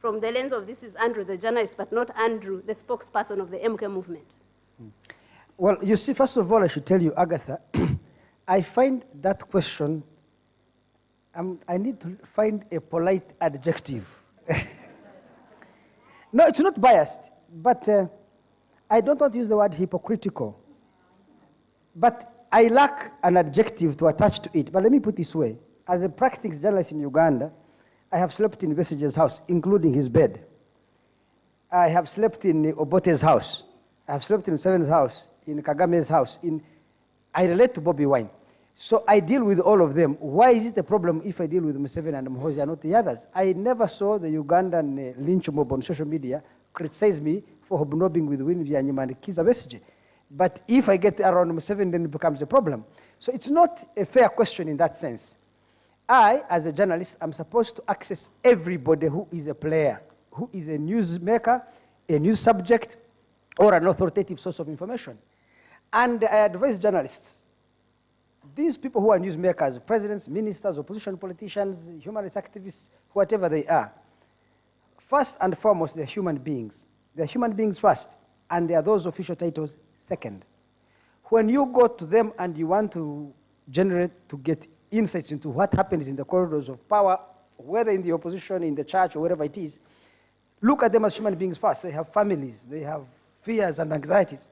from the lens of this is Andrew, the journalist, but not Andrew, the spokesperson of the MK movement? Well, you see, first of all, I should tell you, Agatha, I find that question, I need to find a polite adjective. No, it's not biased, but I don't want to use the word hypocritical. But I lack an adjective to attach to it. But let me put it this way. As a practicing journalist in Uganda, I have slept in Besigye's house, including his bed. I have slept in Obote's house. I have slept in Museveni's house, in Kagame's house. I relate to Bobby Wine. So I deal with all of them. Why is it a problem if I deal with Museveni and Muhoozi and not the others? I never saw the Ugandan lynch mob on social media criticize me for hobnobbing with Winnie Byanyima and Kizza Besigye. But if I get around Museveni, then it becomes a problem. So it's not a fair question in that sense. I, as a journalist, am supposed to access everybody who is a player, who is a newsmaker, a news subject, or an authoritative source of information. And I advise journalists, these people who are newsmakers, presidents, ministers, opposition politicians, human rights activists, whatever they are, first and foremost, they're human beings. They're human beings first, and they are those official titles second. When you go to them and you want to get insights into what happens in the corridors of power, whether in the opposition, in the church, or wherever it is, look at them as human beings first. They have families, they have fears and anxieties.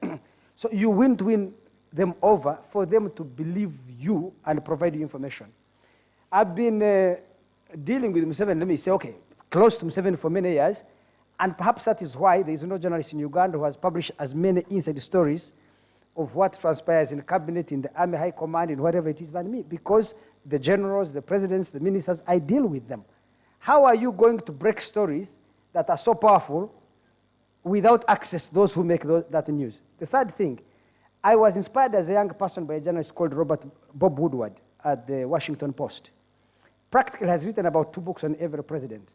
So you win to win them over for them to believe you and provide you information. I've been dealing with Museveni, let me say, okay, close to Museveni for many years, and perhaps that is why there is no journalist in Uganda who has published as many inside stories of what transpires in the cabinet, in the army high command, in whatever it is than me, because the generals, the presidents, the ministers, I deal with them. How are you going to break stories that are so powerful without access to those who make that news? The third thing, I was inspired as a young person by a journalist called Bob Woodward at the Washington Post. Practically has written about 2 books on every president.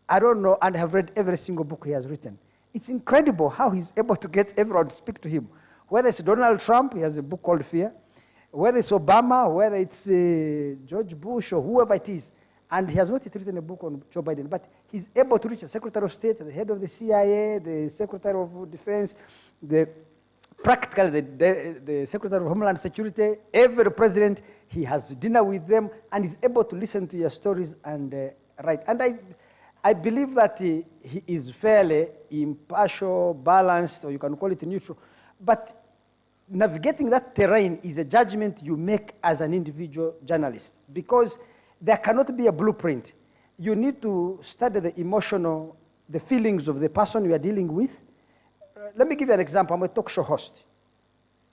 I don't know, and have read every single book he has written. It's incredible how he's able to get everyone to speak to him. Whether it's Donald Trump, he has a book called Fear. Whether it's Obama, whether it's George Bush, or whoever it is. And he has not yet written a book on Joe Biden, but he's able to reach the Secretary of State, the head of the CIA, the Secretary of Defense, practically the Secretary of Homeland Security, every president. He has dinner with them, and he's able to listen to your stories and write. And I believe that he is fairly impartial, balanced, or you can call it neutral. But navigating that terrain is a judgment you make as an individual journalist, because there cannot be a blueprint. You need to study the emotional, the feelings of the person you are dealing with. Let me give you an example. I'm a talk show host.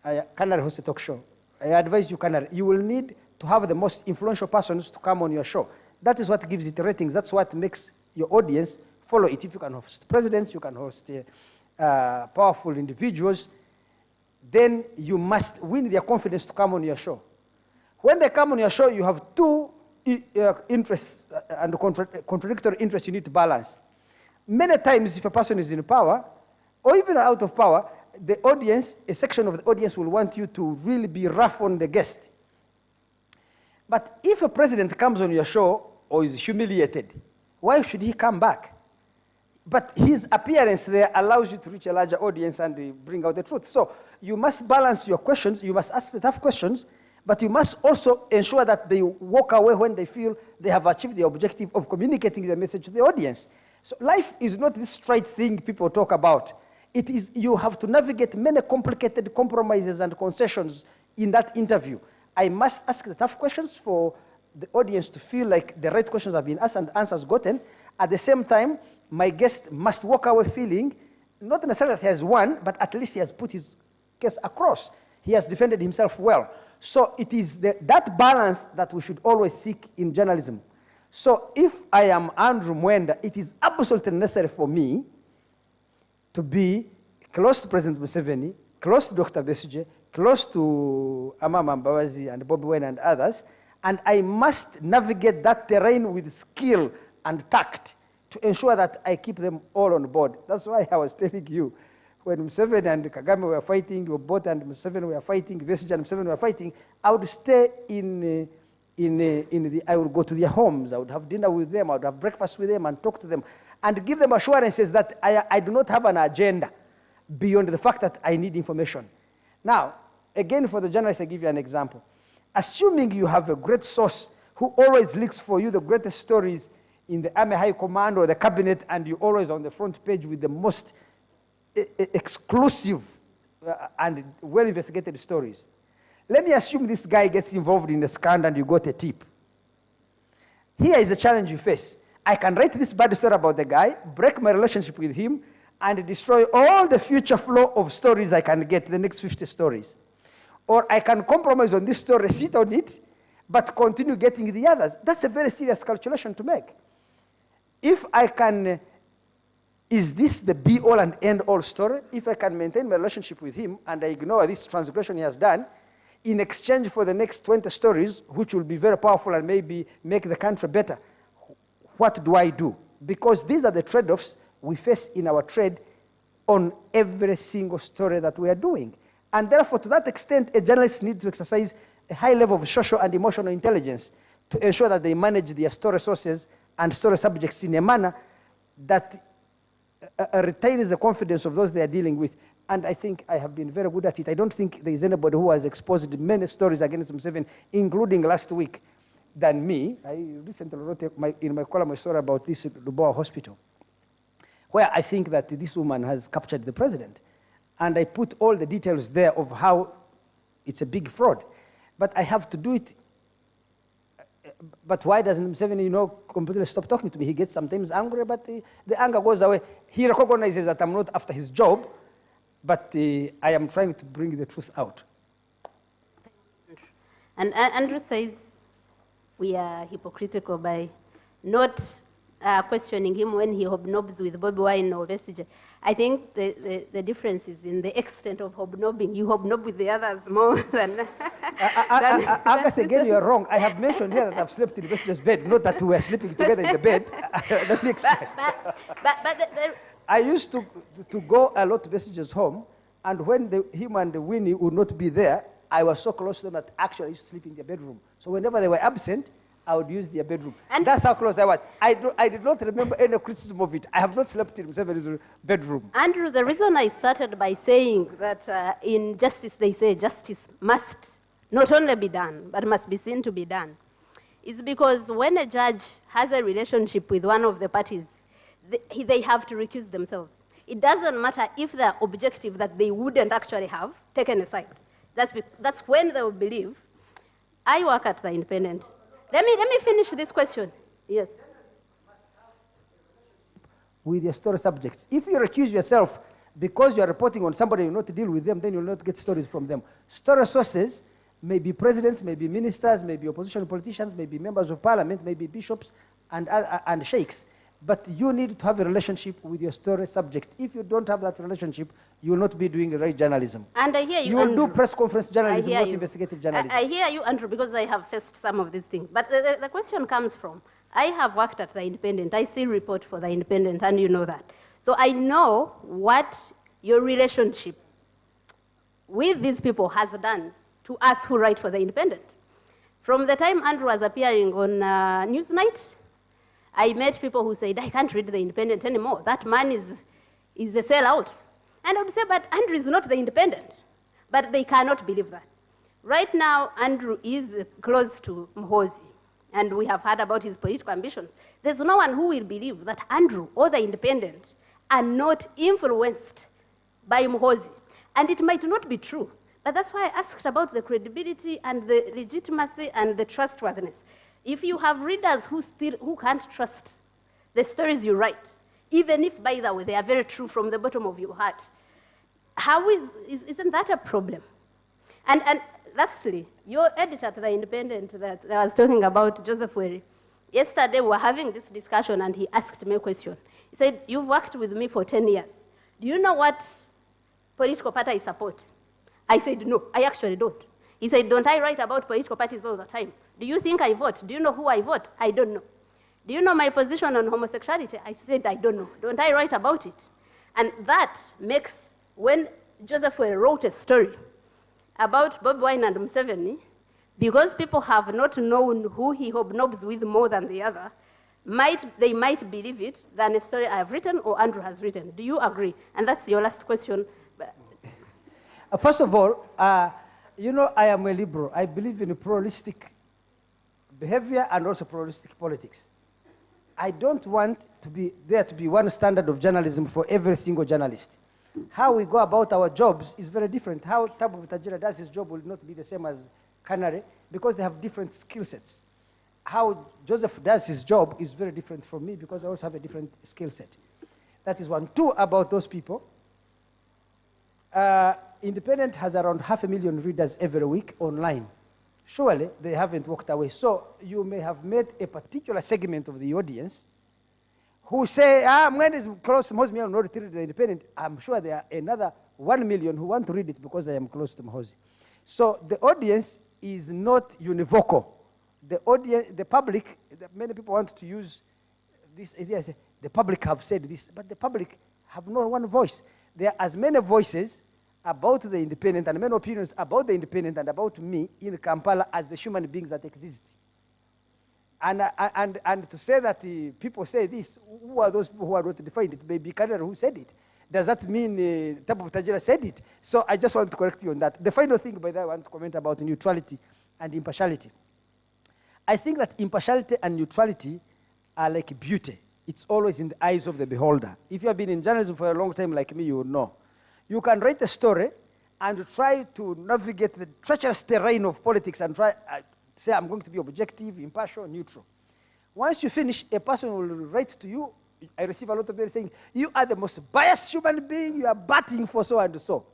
I cannot host a talk show. I advise you cannot. You will need to have the most influential persons to come on your show. That is what gives it ratings. That's what makes your audience follow it. If you can host presidents, you can host powerful individuals, then you must win their confidence to come on your show. When they come on your show, you have 2 interests and contradictory interests you need to balance. Many times, if a person is in power, or even out of power, the audience, a section of the audience will want you to really be rough on the guest. But if a president comes on your show or is humiliated, why should he come back? But his appearance there allows you to reach a larger audience and bring out the truth. So you must balance your questions. You must ask the tough questions, but you must also ensure that they walk away when they feel they have achieved the objective of communicating the message to the audience. So life is not this straight thing people talk about. It is, you have to navigate many complicated compromises and concessions in that interview. I must ask the tough questions for the audience to feel like the right questions have been asked and answers gotten. At the same time, my guest must walk away feeling, not necessarily that he has won, but at least he has put his case across. He has defended himself well. So it is that balance that we should always seek in journalism. So if I am Andrew Mwenda, it is absolutely necessary for me to be close to President Museveni, close to Dr. Besigye, close to Amama Mbabazi and Bobby Wine and others, and I must navigate that terrain with skill and tact to ensure that I keep them all on board. That's why I was telling you, when Museveni and Kagame were fighting, Obote and Museveni were fighting, Besigye and Museveni were fighting, I would stay I would go to their homes, I would have dinner with them, I would have breakfast with them and talk to them. and give them assurances that I do not have an agenda beyond the fact that I need information. Now, again, for the journalists, I give you an example. Assuming you have a great source who always leaks for you the greatest stories in the Army High Command or the cabinet, and you're always on the front page with the most exclusive and well-investigated stories. Let me assume this guy gets involved in a scandal and you got a tip. Here is a challenge you face. I can write this bad story about the guy, break my relationship with him, and destroy all the future flow of stories I can get, the next 50 stories. Or I can compromise on this story, sit on it, but continue getting the others. That's a very serious calculation to make. If I can, is this the be-all and end-all story? If I can maintain my relationship with him and I ignore this transgression he has done, in exchange for the next 20 stories, which will be very powerful and maybe make the country better, what do I do? Because these are the trade-offs we face in our trade on every single story that we are doing. And therefore, to that extent, a journalist needs to exercise a high level of social and emotional intelligence to ensure that they manage their story sources and story subjects in a manner that retains the confidence of those they are dealing with. And I think I have been very good at it. I don't think there is anybody who has exposed many stories against Museveni, including last week, than me. I recently wrote in my column a story about this at Lubowa Hospital, where I think that this woman has captured the president. And I put all the details there of how it's a big fraud. But I have to do it. But why doesn't Museveni, completely stop talking to me? He gets sometimes angry, but the anger goes away. He recognizes that I'm not after his job, but I am trying to bring the truth out. And Andrew says we are hypocritical by not questioning him when he hobnobs with Bobi Wine or Besigye. I think the difference is in the extent of hobnobbing. You hobnob with the others more than... Agatha, again, you're wrong. I have mentioned here that I've slept in Besigye's bed, not that we were sleeping together in the bed. Let me explain. I used to go a lot to Besigye's home, and when him and Winnie would not be there, I was so close to them that actually I used to sleep in their bedroom. So whenever they were absent, I would use their bedroom. And that's how close I was. I did not remember any criticism of it. I have not slept in Museveni's bedroom. Andrew, the reason I started by saying that in justice, they say justice must not only be done, but must be seen to be done, is because when a judge has a relationship with one of the parties, they have to recuse themselves. It doesn't matter if they're objective that they wouldn't actually have taken a side. That's when they will believe. I work at the Independent. Let me finish this question. Yes. With your story subjects. If you recuse yourself because you are reporting on somebody you will not deal with them, then you will not get stories from them. Story sources may be presidents, may be ministers, may be opposition politicians, may be members of parliament, may be bishops and sheikhs. But you need to have a relationship with your story subject. If you don't have that relationship, you will not be doing the right journalism. And I hear you, you will do press conference journalism, not investigative journalism. I hear you, Andrew, because I have faced some of these things. But the question comes from, I have worked at the Independent. I still report for the Independent, and you know that. So I know what your relationship with these people has done to us who write for the Independent. From the time Andrew was appearing on Newsnight, I met people who said, I can't read the Independent anymore. That man is a sellout. And I would say, but Andrew is not the Independent. But they cannot believe that. Right now, Andrew is close to Muhoozi, and we have heard about his political ambitions. There's no one who will believe that Andrew or the Independent are not influenced by Muhoozi. And it might not be true. But that's why I asked about the credibility and the legitimacy and the trustworthiness. If you have readers who can't trust the stories you write, even if, by the way, they are very true from the bottom of your heart, isn't that a problem? And lastly, your editor at the Independent that I was talking about, Joseph Weri, yesterday we were having this discussion and he asked me a question. He said, you've worked with me for 10 years. Do you know what political party I support? I said, no, I actually don't. He said, don't I write about political parties all the time? Do you think I vote? Do you know who I vote? I don't know. Do you know my position on homosexuality? I said, I don't know. Don't I write about it? And that makes, when Joseph wrote a story about Bobi Wine and Museveni, because people have not known who he hobnobs with more than the other, they might believe it than a story I've written or Andrew has written. Do you agree? And that's your last question. First of all, you know, I am a liberal. I believe in pluralistic behavior and also pluralistic politics. I don't want there to be one standard of journalism for every single journalist. How we go about our jobs is very different. How Tabu Tajira does his job will not be the same as Canary because they have different skill sets. How Joseph does his job is very different from me because I also have a different skill set. That is one. Two, about those people. Independent has around 500,000 readers every week online. Surely they haven't walked away. So you may have met a particular segment of the audience who say, when is close to Mhozi, I will not read the Independent. I'm sure there are another 1 million who want to read it because I am close to Mhozi. So the audience is not univocal. The audience, the public, many people want to use this idea. The public have said this, but the public have no one voice. There are as many voices about the Independent and many opinions about the Independent and about me in Kampala as the human beings that exist. And to say that people say this, who are those people who are not defined? It may be Kanara who said it. Does that mean Tabu Tajira said it? So I just want to correct you on that. The final thing, by the way, I want to comment about neutrality and impartiality. I think that impartiality and neutrality are like beauty. It's always in the eyes of the beholder. If you have been in journalism for a long time like me, you will know. You can write a story and try to navigate the treacherous terrain of politics and try say, I'm going to be objective, impartial, neutral. Once you finish, a person will write to you. I receive a lot of them saying, you are the most biased human being, you are batting for so and so.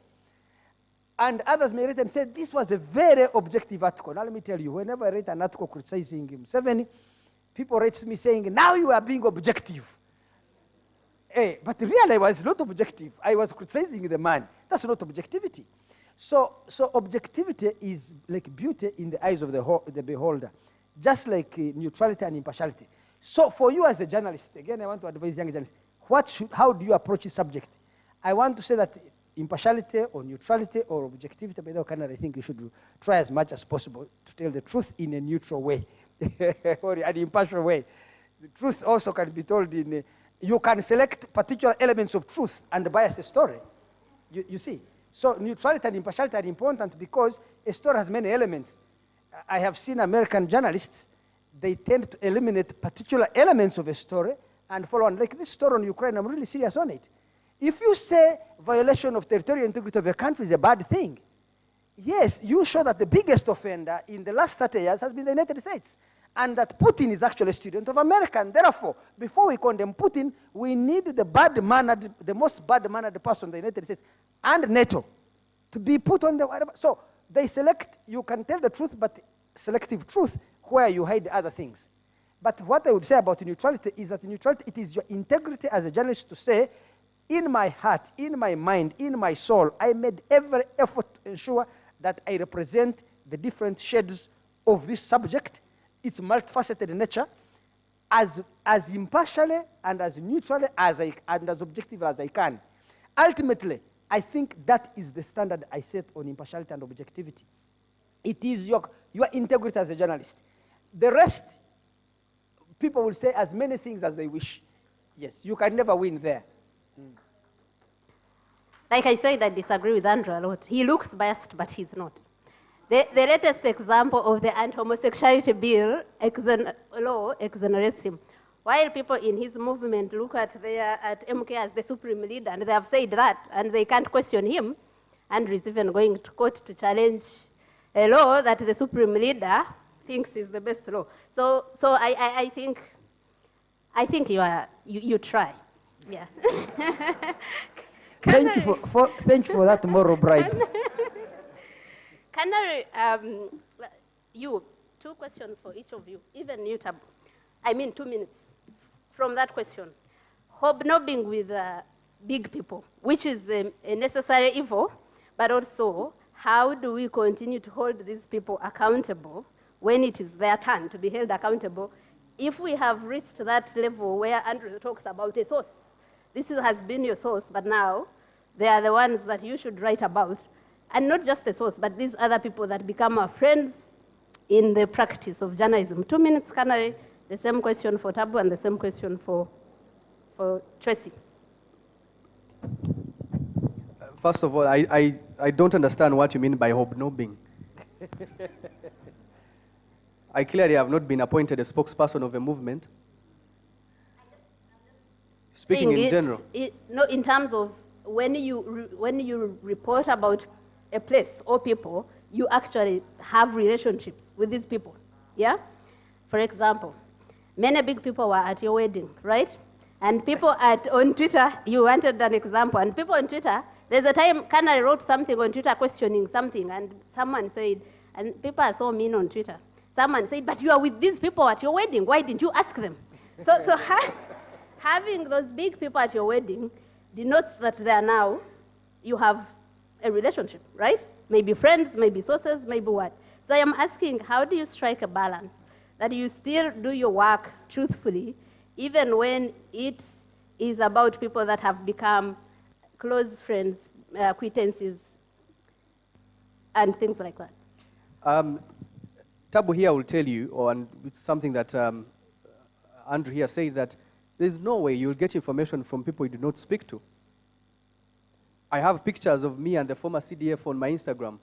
And others may write and say, this was a very objective article. Now let me tell you, whenever I write an article criticizing Museveni, people write to me saying, now you are being objective. Hey, but really I was not objective. I was criticizing the man. That's not objectivity. So objectivity is like beauty in the eyes of the beholder, just like neutrality and impartiality. So for you as a journalist, again, I want to advise young journalists, how do you approach this subject? I want to say that impartiality or neutrality or objectivity, by the way, I think you should try as much as possible to tell the truth in a neutral way or an impartial way. The truth also can be told in, you can select particular elements of truth and bias a story, you see. So neutrality and impartiality are important because a story has many elements. I have seen American journalists, they tend to eliminate particular elements of a story and follow on. Like this story on Ukraine, I'm really serious on it. If you say violation of territorial integrity of a country is a bad thing, yes, you show that the biggest offender in the last 30 years has been the United States, and that Putin is actually a student of America. And therefore, before we condemn Putin, we need the most bad-mannered person in the United States and NATO to be put on the... So they select, you can tell the truth, but selective truth where you hide other things. But what I would say about neutrality is that neutrality, it is your integrity as a journalist to say, in my heart, in my mind, in my soul, I made every effort to ensure that I represent the different shades of this subject, its multifaceted nature, as impartially and as neutrally and as objectively as I can. Ultimately, I think that is the standard I set on impartiality and objectivity. It is your integrity as a journalist. The rest, people will say as many things as they wish. Yes, you can never win there. Like I said, I disagree with Andrew a lot. He looks biased, but he's not. The latest example of the anti-homosexuality bill law exonerates him. While people in his movement look at MK as the supreme leader, and they have said that, and they can't question him, Andrew is even going to court to challenge a law that the supreme leader thinks is the best law. So I think you try. Yeah. Thank you for that moral bribe. Canary, you, 2 questions for each of you, even you, Tabu. I mean 2 minutes from that question. Hobnobbing with big people, which is a necessary evil, but also how do we continue to hold these people accountable when it is their turn to be held accountable? If we have reached that level where Andrew talks about a source, this has been your source, but now they are the ones that you should write about. And not just the source, but these other people that become our friends in the practice of journalism. 2 minutes, Canary, The same question for Tabu and the same question for Tracy. First of all, I don't understand what you mean by hobnobbing. I clearly have not been appointed a spokesperson of a movement. Speaking in general. No, in terms of when you report about a place or people, you actually have relationships with these people, yeah? For example, many big people were at your wedding, right? And people on Twitter, you wanted an example, and people on Twitter, there's a time Canary wrote something on Twitter questioning something, and someone said, and people are so mean on Twitter, someone said, but you are with these people at your wedding, why didn't you ask them? So having those big people at your wedding denotes that they are now, you have a relationship, right? Maybe friends, maybe sources, maybe what. So I am asking, how do you strike a balance that you still do your work truthfully, even when it is about people that have become close friends, acquaintances, and things like that? Tabu here will tell you, and it's something that Andrew here said, that there's no way you'll get information from people you do not speak to. I have pictures of me and the former CDF on my Instagram.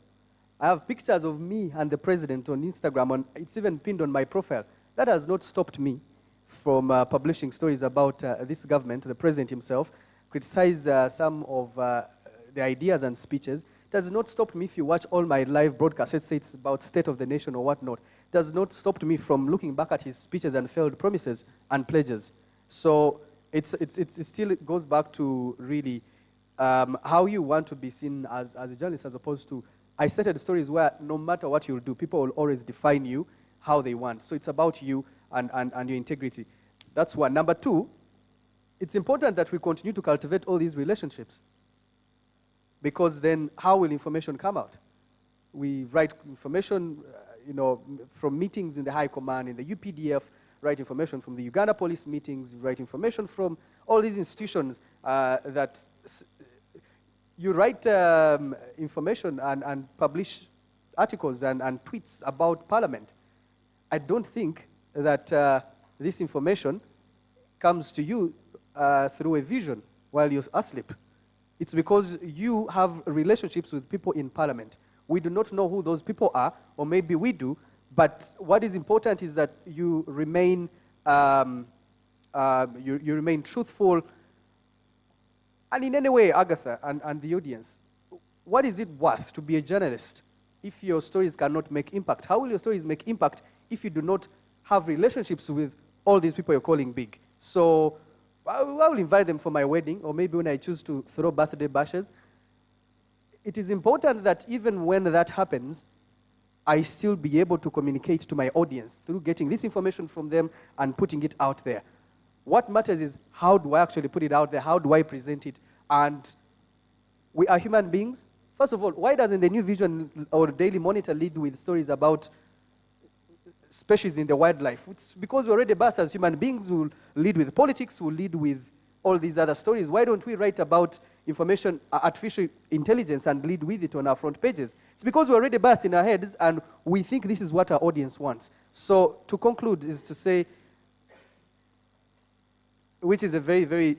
I have pictures of me and the president on Instagram, and it's even pinned on my profile. That has not stopped me from publishing stories about this government, the president himself, criticize some of the ideas and speeches. It does not stop me if you watch all my live broadcasts, let's say it's about state of the nation or whatnot. It does not stop me from looking back at his speeches and failed promises and pledges. So it still goes back to really how you want to be seen as a journalist, as opposed to, I started stories where no matter what you'll do, people will always define you how they want. So it's about you and your integrity. That's one. Number two, it's important that we continue to cultivate all these relationships, because then how will information come out? We write information, from meetings in the High Command, in the UPDF, write information from the Uganda police meetings, write information from all these institutions that you write information and publish articles and tweets about Parliament. I don't think that this information comes to you through a vision while you're asleep. It's because you have relationships with people in Parliament. We do not know who those people are, or maybe we do, but what is important is that you remain, you remain truthful. And in any way, Agatha and the audience, what is it worth to be a journalist if your stories cannot make impact? How will your stories make impact if you do not have relationships with all these people you're calling big? So I will invite them for my wedding, or maybe when I choose to throw birthday bashes. It is important that even when that happens, I still be able to communicate to my audience through getting this information from them and putting it out there. What matters is, how do I actually put it out there? How do I present it? And we are human beings. First of all, why doesn't the New Vision or Daily Monitor lead with stories about species in the wildlife? It's because we're already biased as human beings. Who lead with politics, who lead with all these other stories. Why don't we write about information, artificial intelligence, and lead with it on our front pages? It's because we're already biased in our heads, and we think this is what our audience wants. So to conclude is to say, which is a very, very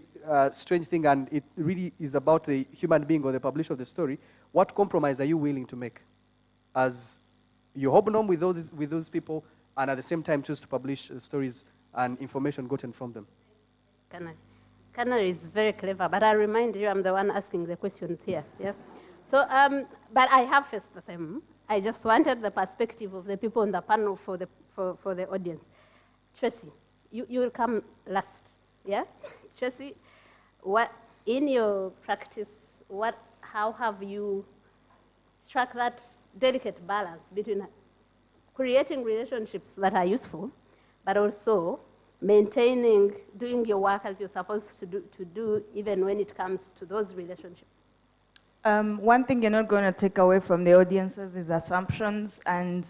strange thing, and it really is about the human being or the publisher of the story. What compromise are you willing to make as you hobnob with those people, and at the same time choose to publish stories and information gotten from them? Canary is very clever, but I remind you, I'm the one asking the questions here. Yeah. So, but I have faced the same. I just wanted the perspective of the people on the panel for the audience. Tracy, you will come last. Yeah, Tracy, what in your practice? How have you struck that delicate balance between creating relationships that are useful, but also maintaining, doing your work as you're supposed to do, even when it comes to those relationships? One thing you're not going to take away from the audiences is assumptions, and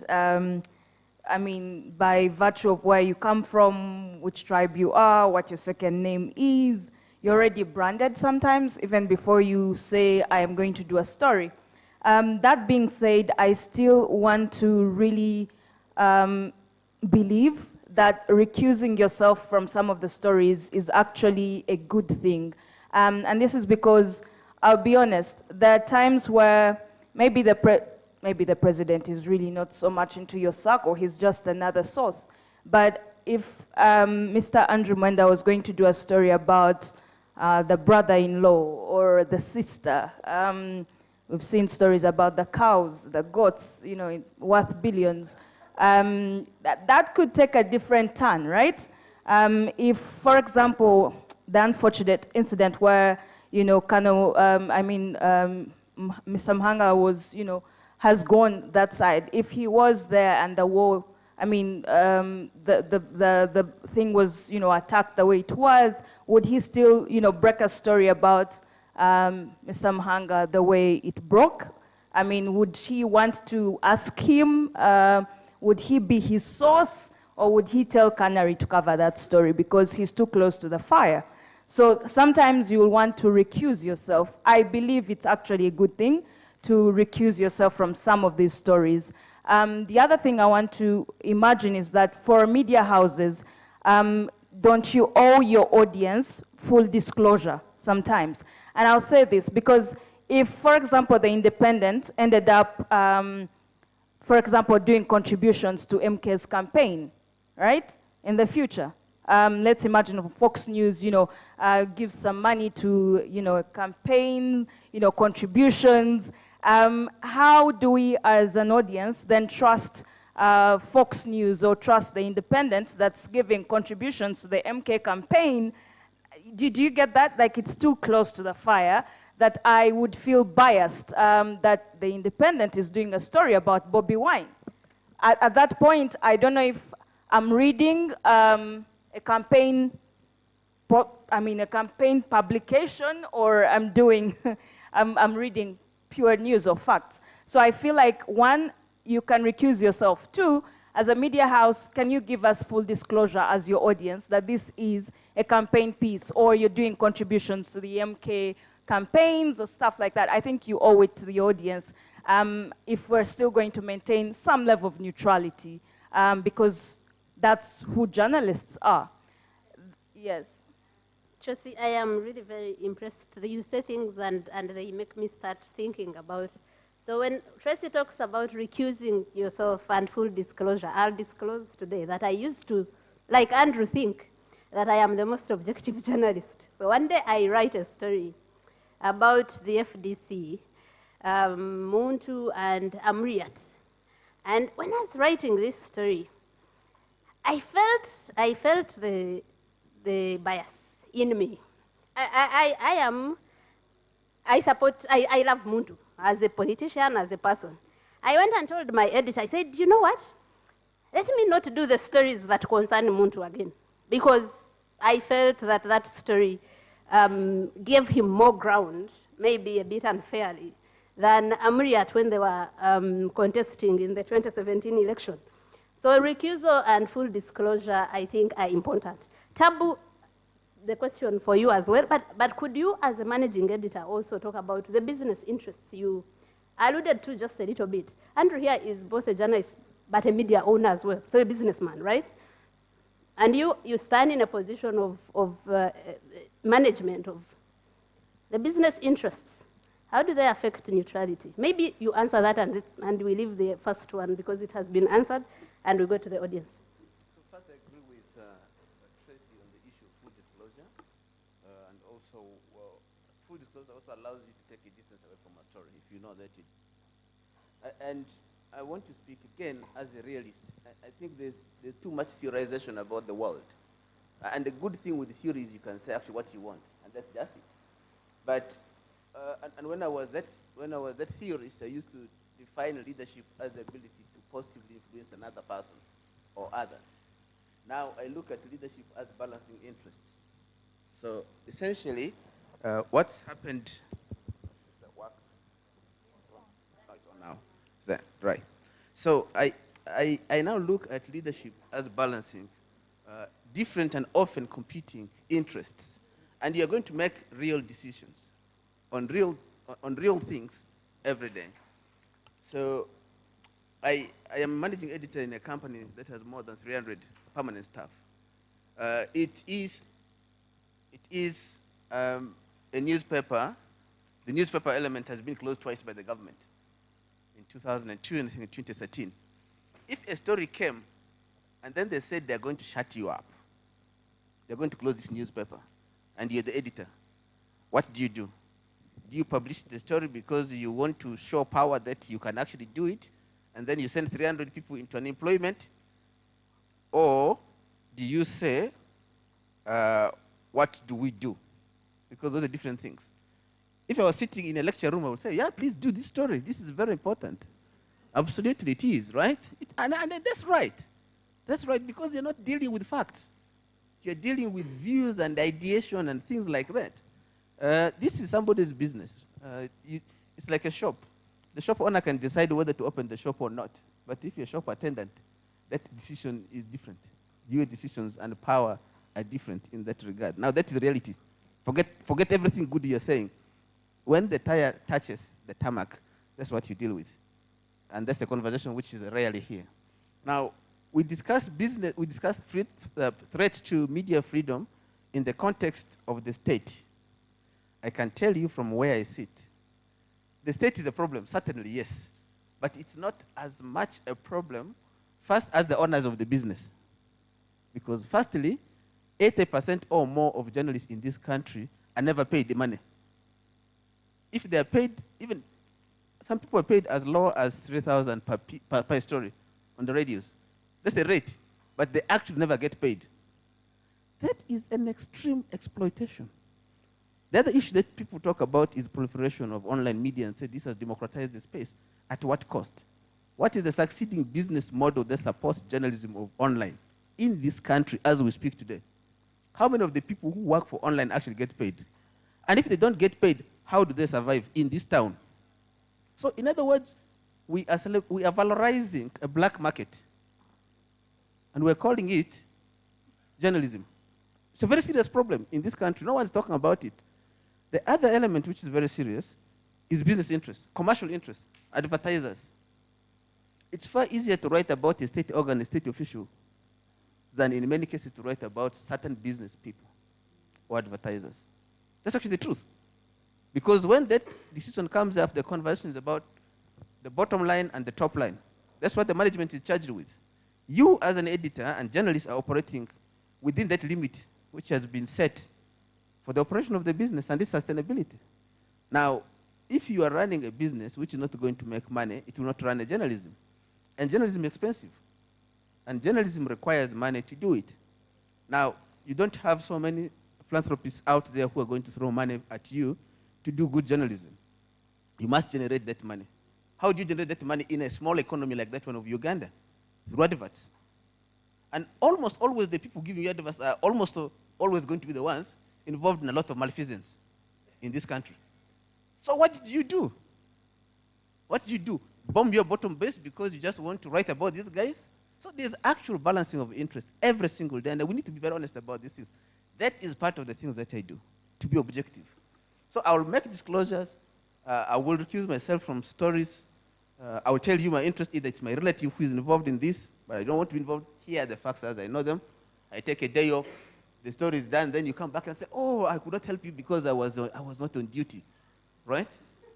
I mean, by virtue of where you come from, which tribe you are, what your second name is, you're already branded sometimes, even before you say, I am going to do a story. That being said, I still want to really believe that recusing yourself from some of the stories is actually a good thing. And this is because, I'll be honest, there are times where maybe the president is really not so much into your circle, he's just another source. But if Mr. Andrew Mwenda was going to do a story about the brother-in-law or the sister, we've seen stories about the cows, the goats, you know, worth billions. That could take a different turn, right? If, for example, the unfortunate incident where, you know, Mr. Mhanga was, you know, has gone that side. If he was there and the war, the thing was, you know, attacked the way it was, would he still, you know, break a story about Mr. Mhanga the way it broke? I mean, would he want to ask him, would he be his source, or would he tell Canary to cover that story because he's too close to the fire? So sometimes you will want to recuse yourself. I believe it's actually a good thing to recuse yourself from some of these stories. The other thing I want to imagine is that for media houses, don't you owe your audience full disclosure sometimes? And I'll say this because if, for example, The Independent ended up, for example, doing contributions to MK's campaign, right, in the future, let's imagine Fox News, you know, gives some money to, you know, a campaign, you know, contributions. How do we, as an audience, then trust Fox News or trust The Independent that's giving contributions to the MK campaign? Do you get that? Like, it's too close to the fire that I would feel biased that The Independent is doing a story about Bobby Wine. At that point, I don't know if I'm reading a campaign publication, or I'm doing, I'm reading pure news or facts. So I feel like, one, you can recuse yourself. Two, as a media house, can you give us full disclosure as your audience that this is a campaign piece, or you're doing contributions to the MK campaigns or stuff like that? I think you owe it to the audience if we're still going to maintain some level of neutrality, because that's who journalists are. Yes. Tracy, I am really very impressed. You say things and they make me start thinking about. So when Tracy talks about recusing yourself and full disclosure, I'll disclose today that I used to, like Andrew, think that I am the most objective journalist. So one day I write a story about the FDC, Muntu and Amriat. And when I was writing this story, I felt the bias in me. I love Muntu as a politician, as a person. I went and told my editor, I said, you know what? Let me not do the stories that concern Muntu again, because I felt that that story gave him more ground, maybe a bit unfairly, than Amriat when they were contesting in the 2017 election. So recusal and full disclosure, I think, are important. Tabu, the question for you as well, but could you, as a managing editor, also talk about the business interests you alluded to just a little bit? Andrew here is both a journalist, but a media owner as well, so a businessman, right? And you stand in a position of management of the business interests. How do they affect neutrality? Maybe you answer that and we leave the first one because it has been answered, and we go to the audience. So first, I agree with Tracy on the issue of full disclosure, and also full disclosure also allows you to take a distance away from a story if you know that. And I want to speak again as a realist. I think there's too much theorization about the world, and the good thing with the theory is you can say actually what you want, and that's just it. But and when I was that theorist, I used to define leadership as the ability to positively influence another person or others. Now I look at leadership as balancing interests. So essentially, what's happened? That works. Oh, it's on now. Is that right? So I now look at leadership as balancing different and often competing interests, and you're going to make real decisions on real things every day. So I am managing editor in a company that has more than 300 permanent staff. It is a newspaper. The newspaper element has been closed twice by the government, in 2002 and in 2013. If a story came and then they said they're going to shut you up, they're going to close this newspaper, and you're the editor, what do? Do you publish the story because you want to show power that you can actually do it, and then you send 300 people into unemployment? Or do you say, what do we do? Because those are different things. If I was sitting in a lecture room, I would say, yeah, please do this story. This is very important. Absolutely it is, right? And that's right. That's right, because you're not dealing with facts. You're dealing with views and ideation and things like that. This is somebody's business. It's like a shop. The shop owner can decide whether to open the shop or not. But if you're a shop attendant, that decision is different. Your decisions and power are different in that regard. Now, that is reality. Forget everything good you're saying. When the tire touches the tarmac, that's what you deal with. And that's the conversation which is rarely here. Now, we discuss business, we discuss threats to media freedom in the context of the state. I can tell you from where I sit. The state is a problem, certainly, yes. But it's not as much a problem, first, as the owners of the business. Because firstly, 80% or more of journalists in this country are never paid the money. If they are paid, even some people are paid as low as 3,000 per story on the radios. That's the rate, but they actually never get paid. That is an extreme exploitation. The other issue that people talk about is proliferation of online media and say this has democratized the space. At what cost? What is the succeeding business model that supports journalism of online in this country as we speak today? How many of the people who work for online actually get paid? And if they don't get paid, how do they survive in this town? So in other words, we are valorizing a black market, and we're calling it journalism. It's a very serious problem in this country. No one's talking about it. The other element which is very serious is business interests, commercial interests, advertisers. It's far easier to write about a state organ, a state official, than in many cases to write about certain business people or advertisers. That's actually the truth. Because when that decision comes up, the conversation is about the bottom line and the top line. That's what the management is charged with. You, as an editor and journalist, are operating within that limit which has been set for the operation of the business and its sustainability. Now, if you are running a business which is not going to make money, it will not run a journalism. And journalism is expensive. And journalism requires money to do it. Now, you don't have so many philanthropists out there who are going to throw money at you to do good journalism. You must generate that money. How do you generate that money in a small economy like that one of Uganda? Through adverts. And almost always the people giving you adverts are almost always going to be the ones involved in a lot of malfeasance in this country. So what did you do? What did you do? Bomb your bottom base because you just want to write about these guys? So there's actual balancing of interest every single day, and we need to be very honest about these things. That is part of the things that I do, to be objective. So I will make disclosures. I will recuse myself from stories. I will tell you my interest, either it's my relative who is involved in this, but I don't want to be involved. Here are the facts as I know them. I take a day off. The story is done. Then you come back and say, oh, I could not help you because I was not on duty, right?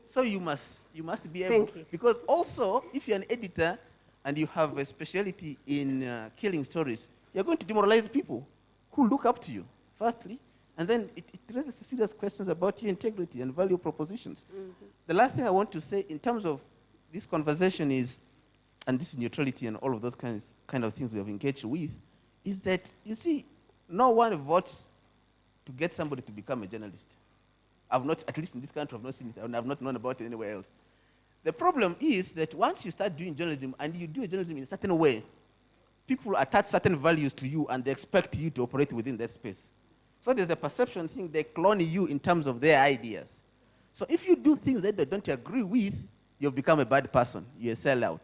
So you must be able. Thank you. Because also, if you're an editor and you have a specialty in killing stories, you're going to demoralize people who look up to you, firstly. And then it raises serious questions about your integrity and value propositions. Mm-hmm. The last thing I want to say in terms of this conversation is, and this is neutrality and all of those kind of things we have engaged with, is that, you see, no one votes to get somebody to become a journalist. I've not, at least in this country, I've not seen it, and I've not known about it anywhere else. The problem is that once you start doing journalism, and you do journalism in a certain way, people attach certain values to you, and they expect you to operate within that space. So there's a perception thing, they clone you in terms of their ideas. So if you do things that they don't agree with, you've become a bad person, you're a sellout.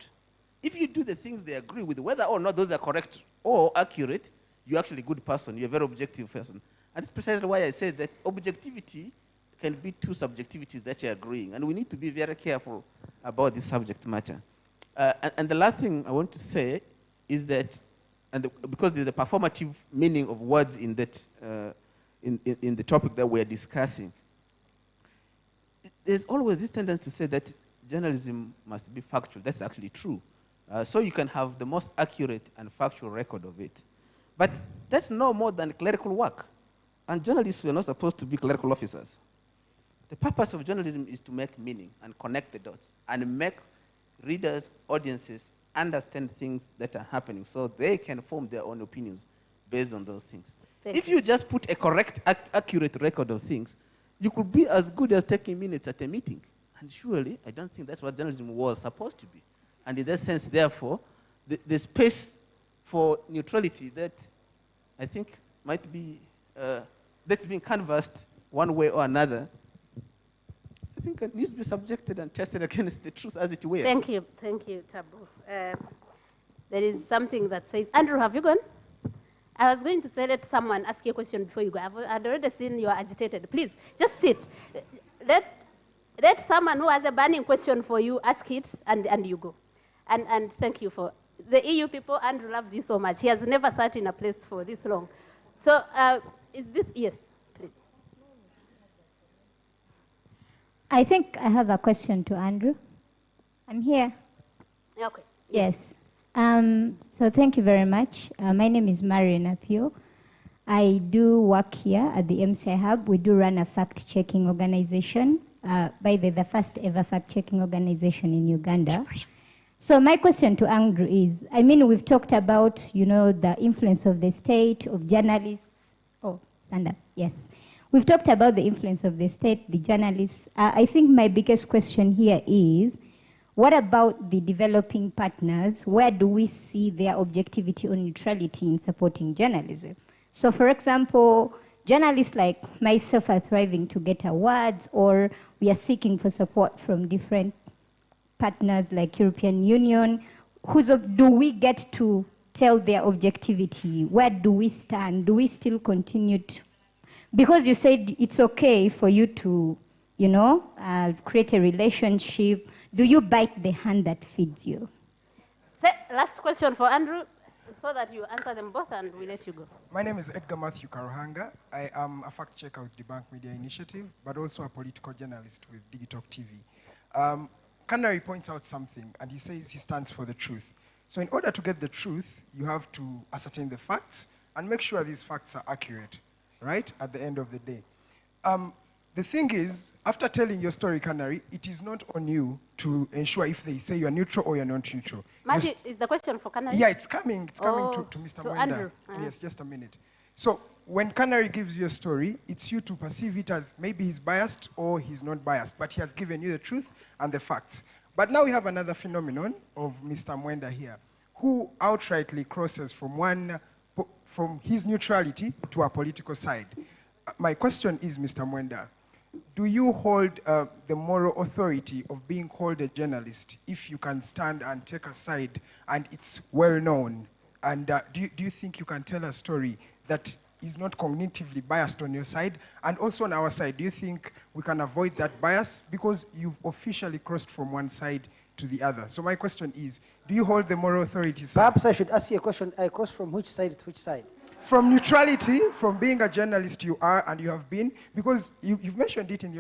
If you do the things they agree with, whether or not those are correct or accurate, you're actually a good person, you're a very objective person. And that's precisely why I say that objectivity can be two subjectivities that you're agreeing, and we need to be very careful about this subject matter. And the last thing I want to say is that because there's a performative meaning of words in that, in the topic that we're discussing, there's always this tendency to say that journalism must be factual. That's actually true. So you can have the most accurate and factual record of it. But that's no more than clerical work. And journalists were not supposed to be clerical officers. The purpose of journalism is to make meaning and connect the dots and make readers, audiences, understand things that are happening so they can form their own opinions based on those things. If you just put a correct, accurate record of things, you could be as good as taking minutes at a meeting. And surely, I don't think that's what journalism was supposed to be. And in that sense, therefore, the space for neutrality that I think might be, that's being canvassed one way or another, I think it needs to be subjected and tested against the truth as it were. Thank you, Tabu. There is something that says, Andrew, have you gone? I was going to say, let someone ask you a question before you go. I'd already seen you are agitated. Please, just sit. Let someone who has a burning question for you ask it, and you go. And thank you for the EU people. Andrew loves you so much. He has never sat in a place for this long. So, is this, yes, please. I think I have a question to Andrew. I'm here. Okay. Yes. So thank you very much. My name is Marion Apio. I do work here at the MCI Hub. We do run a fact-checking organization, the first ever fact-checking organization in Uganda. So my question to Andrew is, I mean, we've talked about, you know, the influence of the state, of journalists. Oh, stand up, yes. We've talked about the influence of the state, the journalists. I think my biggest question here is, what about the developing partners? Where do we see their objectivity or neutrality in supporting journalism? So for example, journalists like myself are thriving to get awards, or we are seeking for support from different partners like European Union. Do we get to tell their objectivity? Where do we stand? Do we still continue to? Because you said it's okay for you to, you know, create a relationship. Do you bite the hand that feeds you? Last question for Andrew, so that you answer them both and we let you go. My name is Edgar Matthew Karuhanga. I am a fact checker with Debunk Media Initiative, but also a political journalist with Digitalk TV. Canary points out something, and he says he stands for the truth. So in order to get the truth, you have to ascertain the facts and make sure these facts are accurate, right, at the end of the day. The thing is, after telling your story, Canary, it is not on you to ensure if they say you're neutral or you're not neutral. Matthew, is the question for Canary? Yeah, it's coming to Mr. Mwenda. Andrew. Yes, just a minute. So when Canary gives you a story, it's you to perceive it as maybe he's biased or he's not biased, but he has given you the truth and the facts. But now we have another phenomenon of Mr. Mwenda here, who outrightly crosses from his neutrality to a political side. My question is, Mr. Mwenda, do you hold the moral authority of being called a journalist if you can stand and take a side and it's well known? And do you think you can tell a story that is not cognitively biased on your side? And also on our side, do you think we can avoid that bias? Because you've officially crossed from one side to the other. So my question is, do you hold the moral authority? Perhaps I should ask you a question. I cross from which side to which side? From neutrality, from being a journalist you are and you have been, because you've mentioned it in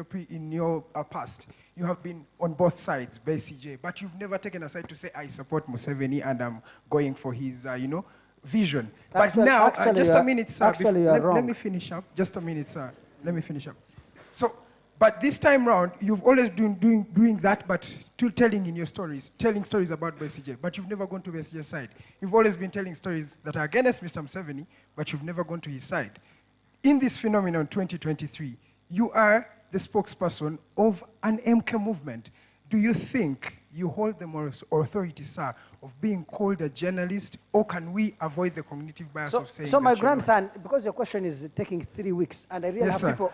your past. You have been on both sides, BCJ, but you've never taken a side to say, I support Museveni and I'm going for his, vision. Actually, but now, actually just a minute, sir. Let me finish up. Just a minute, sir. Let me finish up. So, but this time round, you've always been doing that, but telling in your stories, telling stories about BCJ, but you've never gone to BCJ's side. You've always been telling stories that are against Mr. Museveni, but you've never gone to his side. In this phenomenon, 2023, you are the spokesperson of an MK movement. Do you think you hold the moral authority, sir, of being called a journalist, or can we avoid the cognitive bias of saying So my grandson, because your question is taking 3 weeks, and I really Yes, have sir. people,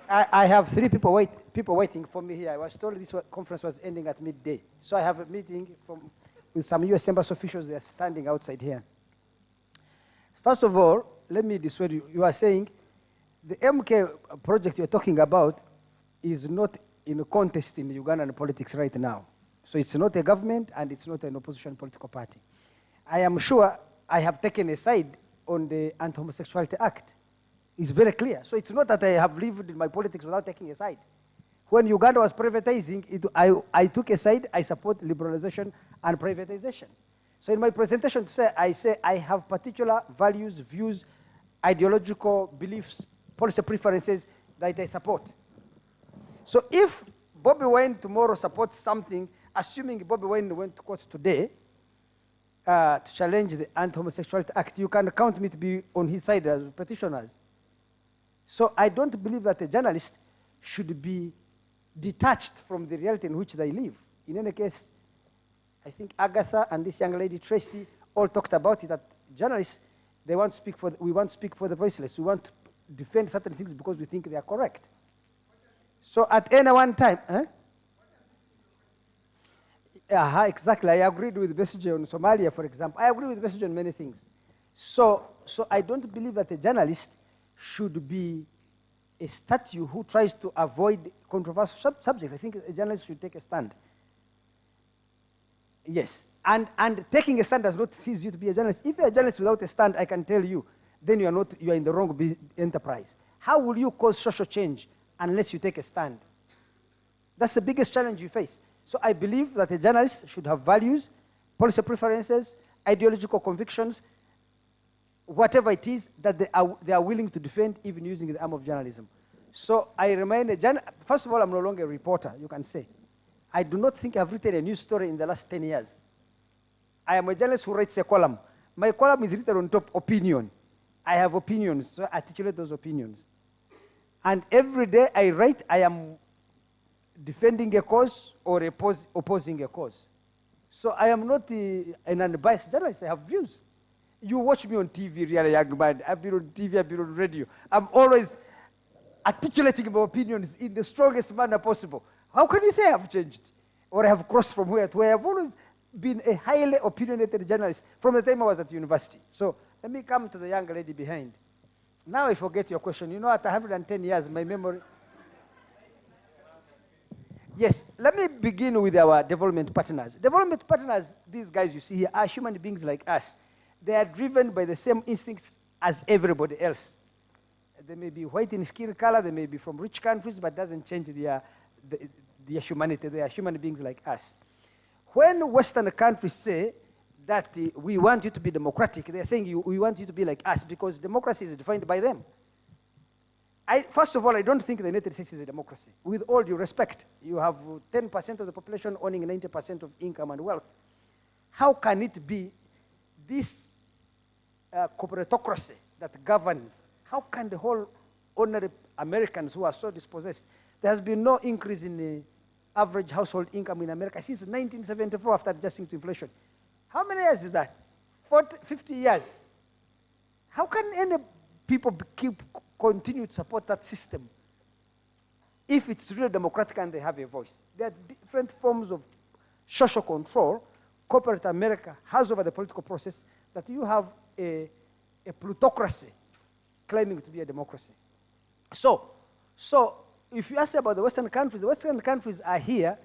I have 3 people waiting for me here. I was told this conference was ending at midday. So I have a meeting with some US Embassy officials. They are standing outside here. First of all, let me dissuade you. You are saying the MK project you're talking about is not in a contest in Ugandan politics right now. So it's not a government and it's not an opposition political party. I am sure I have taken a side on the Anti-Homosexuality Act. It's very clear. So it's not that I have lived in my politics without taking a side. When Uganda was privatizing, I took a side. I support liberalization and privatization. So in my presentation, I say I have particular values, views, ideological beliefs, policy preferences that I support. So if Bobby Wine tomorrow supports something, assuming Bobby Wine went to court today to challenge the Anti-Homosexuality Act, you can count me to be on his side as petitioners. So I don't believe that a journalist should be detached from the reality in which they live. In any case, I think Agatha and this young lady, Tracy, all talked about it, that journalists, we want to speak for the voiceless. We want to defend certain things because we think they are correct. So at any one time, exactly, I agreed with Besigye on Somalia, for example. I agree with Besigye on many things. So I don't believe that a journalist should be a statue who tries to avoid controversial subjects. I think a journalist should take a stand. Yes, and taking a stand does not cease you to be a journalist. If you're a journalist without a stand, I can tell you, then you are in the wrong enterprise. How will you cause social change unless you take a stand? That's the biggest challenge you face. So I believe that a journalist should have values, policy preferences, ideological convictions, whatever it is that they are willing to defend, even using the arm of journalism. So I remain a journalist. First of all, I'm no longer a reporter, you can say. I do not think I've written a news story in the last 10 years. I am a journalist who writes a column. My column is written on top opinion. I have opinions, so I articulate those opinions. And every day I write, I am defending a cause or opposing a cause. So I am not an unbiased journalist. I have views. You watch me on TV, really, young man. I've been on TV, I've been on radio. I'm always articulating my opinions in the strongest manner possible. How can you say I've changed? Or I have crossed from where to where? I've always been a highly opinionated journalist from the time I was at university. So let me come to the young lady behind. Now I forget your question. You know, at 110 years, my memory. Yes, let me begin with our development partners. Development partners, these guys you see here, are human beings like us. They are driven by the same instincts as everybody else. They may be white in skin color, they may be from rich countries, but it doesn't change their humanity. They are human beings like us. When Western countries say that we want you to be democratic, they are saying we want you to be like us because democracy is defined by them. First of all, I don't think the United States is a democracy. With all due respect, you have 10% of the population owning 90% of income and wealth. How can it be this corporatocracy that governs? How can the whole ordinary Americans who are so dispossessed? There has been no increase in the average household income in America since 1974 after adjusting to inflation. How many years is that? 40, 50 years. How can any people continue to support that system if it's really democratic and they have a voice? There are different forms of social control corporate America has over the political process that you have a plutocracy claiming to be a democracy. So if you ask about the Western countries are here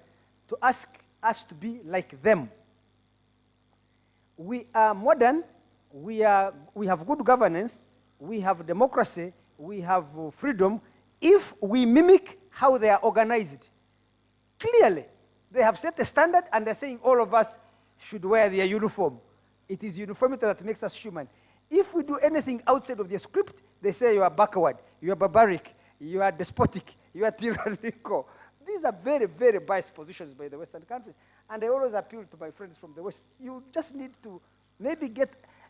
to ask us to be like them. We are modern, we have good governance, we have democracy, we have freedom, if we mimic how they are organized. Clearly, they have set a standard and they're saying all of us should wear their uniform. It is uniformity that makes us human. If we do anything outside of their script, they say you are backward, you are barbaric, you are despotic, you are tyrannical. These are very, very biased positions by the Western countries. And I always appeal to my friends from the West. You just need to maybe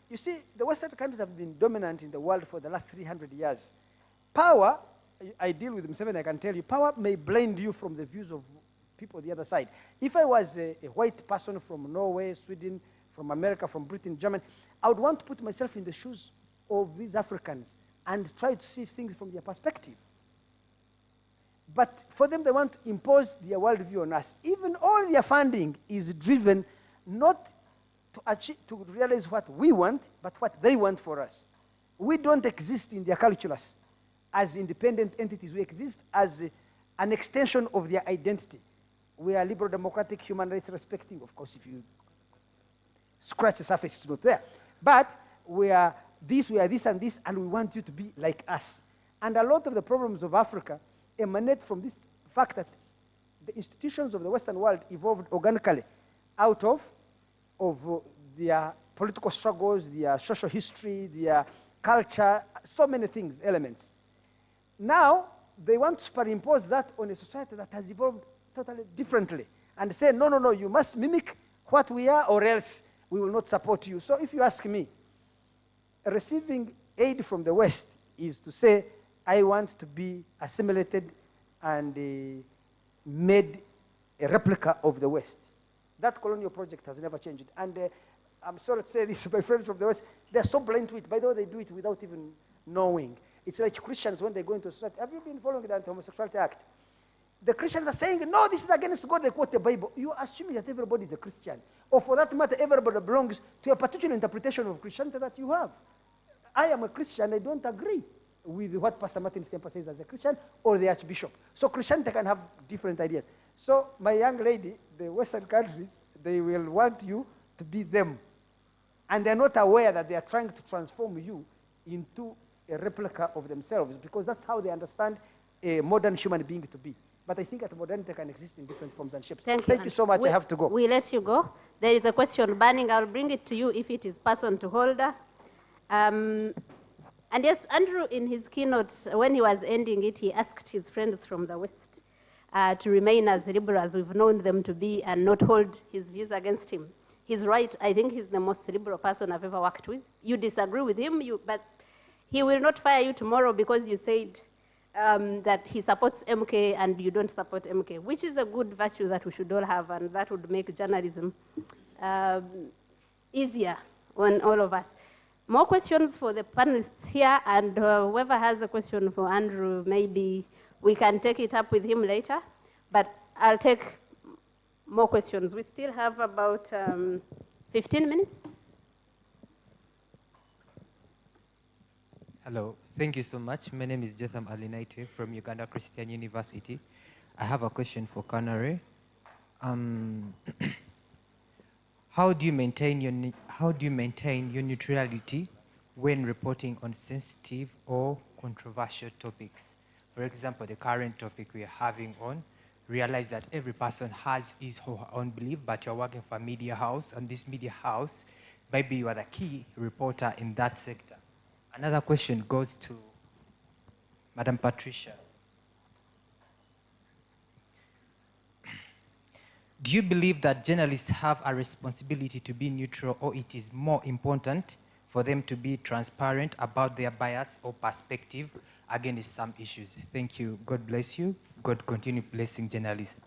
you see, the Western countries have been dominant in the world for the last 300 years. Power, I deal with Museveni, I can tell you, power may blind you from the views of people on the other side. If I was a white person from Norway, Sweden, from America, from Britain, Germany, I would want to put myself in the shoes of these Africans and try to see things from their perspective. But for them, they want to impose their worldview on us. Even all their funding is driven not to realize what we want, but what they want for us. We don't exist in their calculus as independent entities. We exist as an extension of their identity. We are liberal, democratic, human rights respecting. Of course, if you scratch the surface, it's not there. But we are this, and this, and we want you to be like us. And a lot of the problems of Africa emanate from this fact that the institutions of the Western world evolved organically out of their political struggles, their social history, their culture, so many things, elements. Now, they want to superimpose that on a society that has evolved totally differently and say, no, no, no, you must mimic what we are or else we will not support you. So if you ask me, receiving aid from the West is to say, I want to be assimilated and made a replica of the West. That colonial project has never changed. And I'm sorry to say this, my friends from the West, they're so blind to it. By the way, they do it without even knowing. It's like Christians when they go into society. Have you been following the Anti-Homosexuality Act? The Christians are saying, no, this is against God, they quote the Bible. You are assuming that everybody is a Christian. Or for that matter, everybody belongs to a particular interpretation of Christianity that you have. I am a Christian, I don't agree with what Pastor Martin Semper says as a Christian or the Archbishop. So Christianity can have different ideas. So my young lady, the Western countries, they will want you to be them. And they're not aware that they are trying to transform you into a replica of themselves because that's how they understand a modern human being to be. But I think that modernity can exist in different forms and shapes. Thank you so much. I have to go. We let you go. There is a question burning. I'll bring it to you if it is person to holder. And yes, Andrew, in his keynote, when he was ending it, he asked his friends from the West to remain as liberal as we've known them to be and not hold his views against him. He's right. I think he's the most liberal person I've ever worked with. You disagree with him, but he will not fire you tomorrow because you said that he supports MK and you don't support MK, which is a good virtue that we should all have, and that would make journalism easier on all of us. More questions for the panelists here, and whoever has a question for Andrew, maybe we can take it up with him later, but I'll take more questions. We still have about 15 minutes. Hello, thank you so much. My name is Jotham Alinaitwe from Uganda Christian University. I have a question for Kanare. How do you maintain your neutrality when reporting on sensitive or controversial topics? For example, the current topic we are having on, realize that every person has his or her own belief, but you're working for a media house, and this media house, maybe you are the key reporter in that sector. Another question goes to Madam Patricia. Do you believe that journalists have a responsibility to be neutral, or it is more important for them to be transparent about their bias or perspective against some issues? Thank you. God bless you. God continue blessing journalists.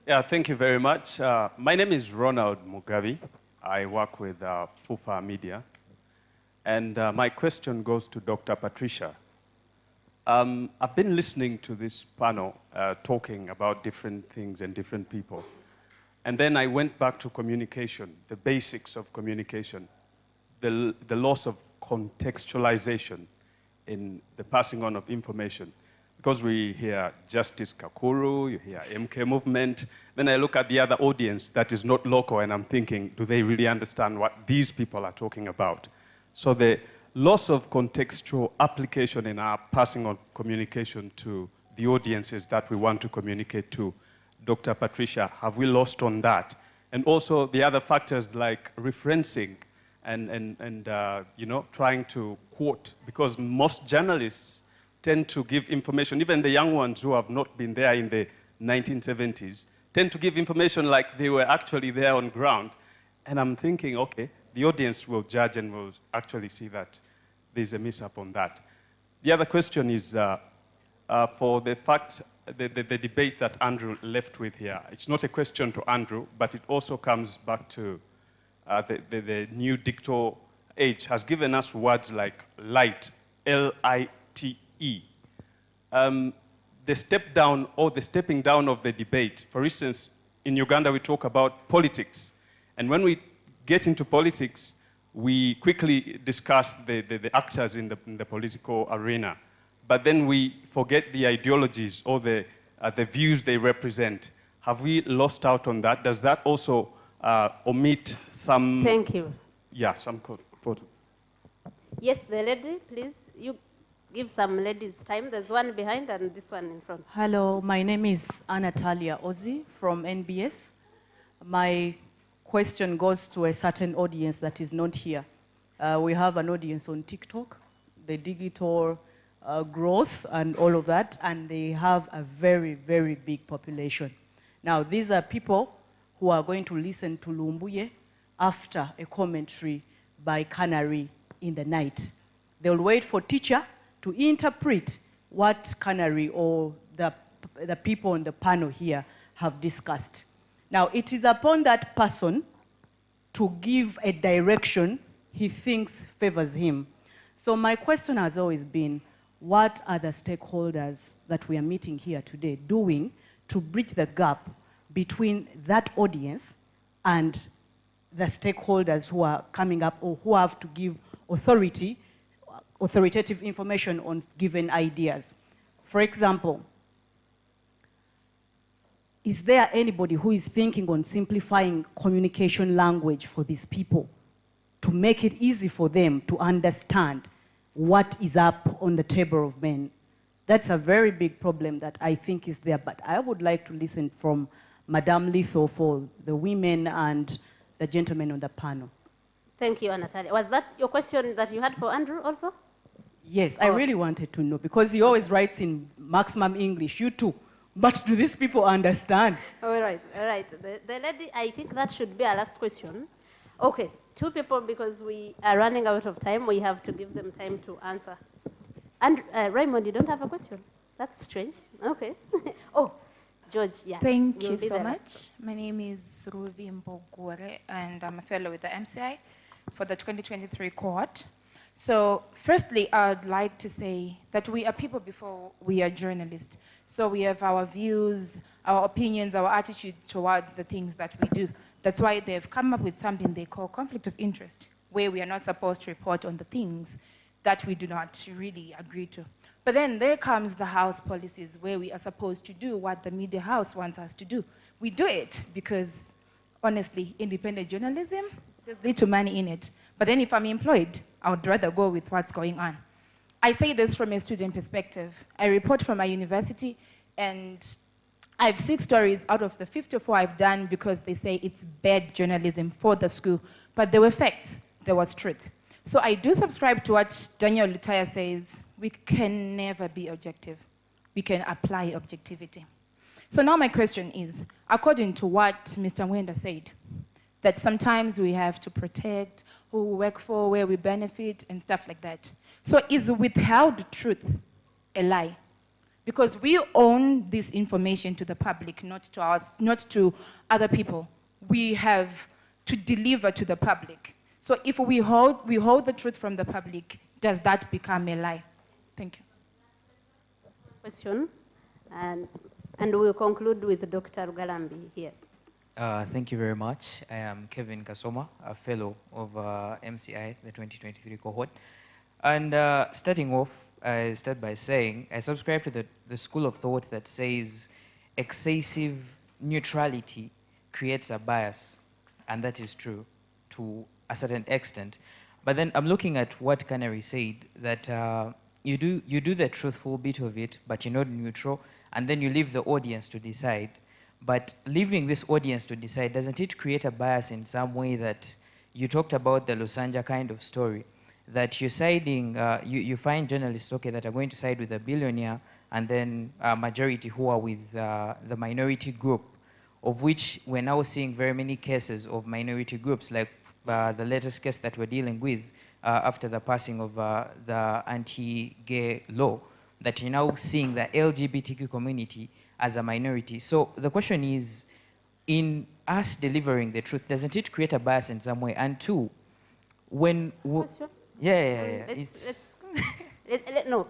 Yeah, thank you very much. My name is Ronald Mugabi. I work with FUFA Media. And my question goes to Dr. Patricia. I've been listening to this panel talking about different things and different people. And then I went back to communication, the basics of communication, the loss of contextualization in the passing on of information. Because we hear Justice Kakuru, you hear MK movement, then I look at the other audience that is not local and I'm thinking, do they really understand what these people are talking about? So the loss of contextual application in our passing on communication to the audiences that we want to communicate to. Dr. Patricia, have we lost on that? And also the other factors like referencing and you know, trying to quote, because most journalists tend to give information, even the young ones who have not been there in the 1970s, tend to give information like they were actually there on ground. And I'm thinking, okay, the audience will judge and will actually see that there's a mishap on that. The other question is for the fact, the debate that Andrew left with here. It's not a question to Andrew, but it also comes back to the new digital age has given us words like light, L-I-T-E. The step down or the stepping down of the debate. For instance, in Uganda, we talk about politics. And when we get into politics, we quickly discuss the actors in the political arena. But then we forget the ideologies or the the views they represent. Have we lost out on that? Does that also omit some... Thank you. Yeah, some photo. Yes, the lady, please. You give some ladies time. There's one behind and this one in front. Hello, my name is Anatalia Ozzy from NBS. My question goes to a certain audience that is not here. We have an audience on TikTok, the digital growth and all of that, and they have a very, very big population. Now, these are people who are going to listen to Lumbuye after a commentary by Canary in the night. They'll wait for teacher to interpret what Canary or the people on the panel here have discussed. Now, it is upon that person to give a direction he thinks favors him. So my question has always been, what are the stakeholders that we are meeting here today doing to bridge the gap between that audience and the stakeholders who are coming up or who have to give authoritative information on given ideas? For example, is there anybody who is thinking on simplifying communication language for these people to make it easy for them to understand what is up on the table of men? That's a very big problem that I think is there, but I would like to listen from Madame Litho for the women and the gentlemen on the panel. Thank you, Natalia. Was that your question that you had for Andrew also? Yes, I really wanted to know, because he always writes in maximum English, you too. But do these people understand? All right, all right. The lady, I think that should be our last question. Okay, two people, because we are running out of time. We have to give them time to answer. And Raymond, you don't have a question? That's strange. Okay. Oh, George, yeah. Thank you so much. My name is Ruvi Mbogore, and I'm a fellow with the MCI for the 2023 cohort. So firstly, I'd like to say that we are people before we are journalists. So we have our views, our opinions, our attitude towards the things that we do. That's why they've come up with something they call conflict of interest, where we are not supposed to report on the things that we do not really agree to. But then there comes the house policies, where we are supposed to do what the media house wants us to do. We do it because, honestly, independent journalism, there's little money in it. But then if I'm employed, I would rather go with what's going on. I say this from a student perspective. I report from my university, and I have 6 stories out of the 54 I've done because they say it's bad journalism for the school. But there were facts, there was truth. So I do subscribe to what Daniel Lutaya says. We can never be objective. We can apply objectivity. So now my question is, according to what Mr. Mwenda said, that sometimes we have to protect who we work for, where we benefit, and stuff like that. So is withheld truth a lie? Because we own this information to the public, not to us, not to other people. We have to deliver to the public. So if we hold the truth from the public, does that become a lie? Thank you. Question, and we'll conclude with Dr. Galambi here. Thank you very much. I am Kevin Kasoma, a fellow of MCI, the 2023 cohort. And starting off, I start by saying I subscribe to the school of thought that says excessive neutrality creates a bias, and that is true to a certain extent. But then I'm looking at what Canary said, that you do the truthful bit of it, but you're not neutral, and then you leave the audience to decide. But leaving this audience to decide, doesn't it create a bias in some way? That you talked about the Lusanja kind of story, that you're siding, you find journalists, okay, that are going to side with a billionaire, and then a majority who are with the minority group, of which we're now seeing very many cases of minority groups, like the latest case that we're dealing with after the passing of the anti-gay law, that you're now seeing the LGBTQ community as a minority. So the question is, in us delivering the truth, doesn't it create a bias in some way? And two, when... No,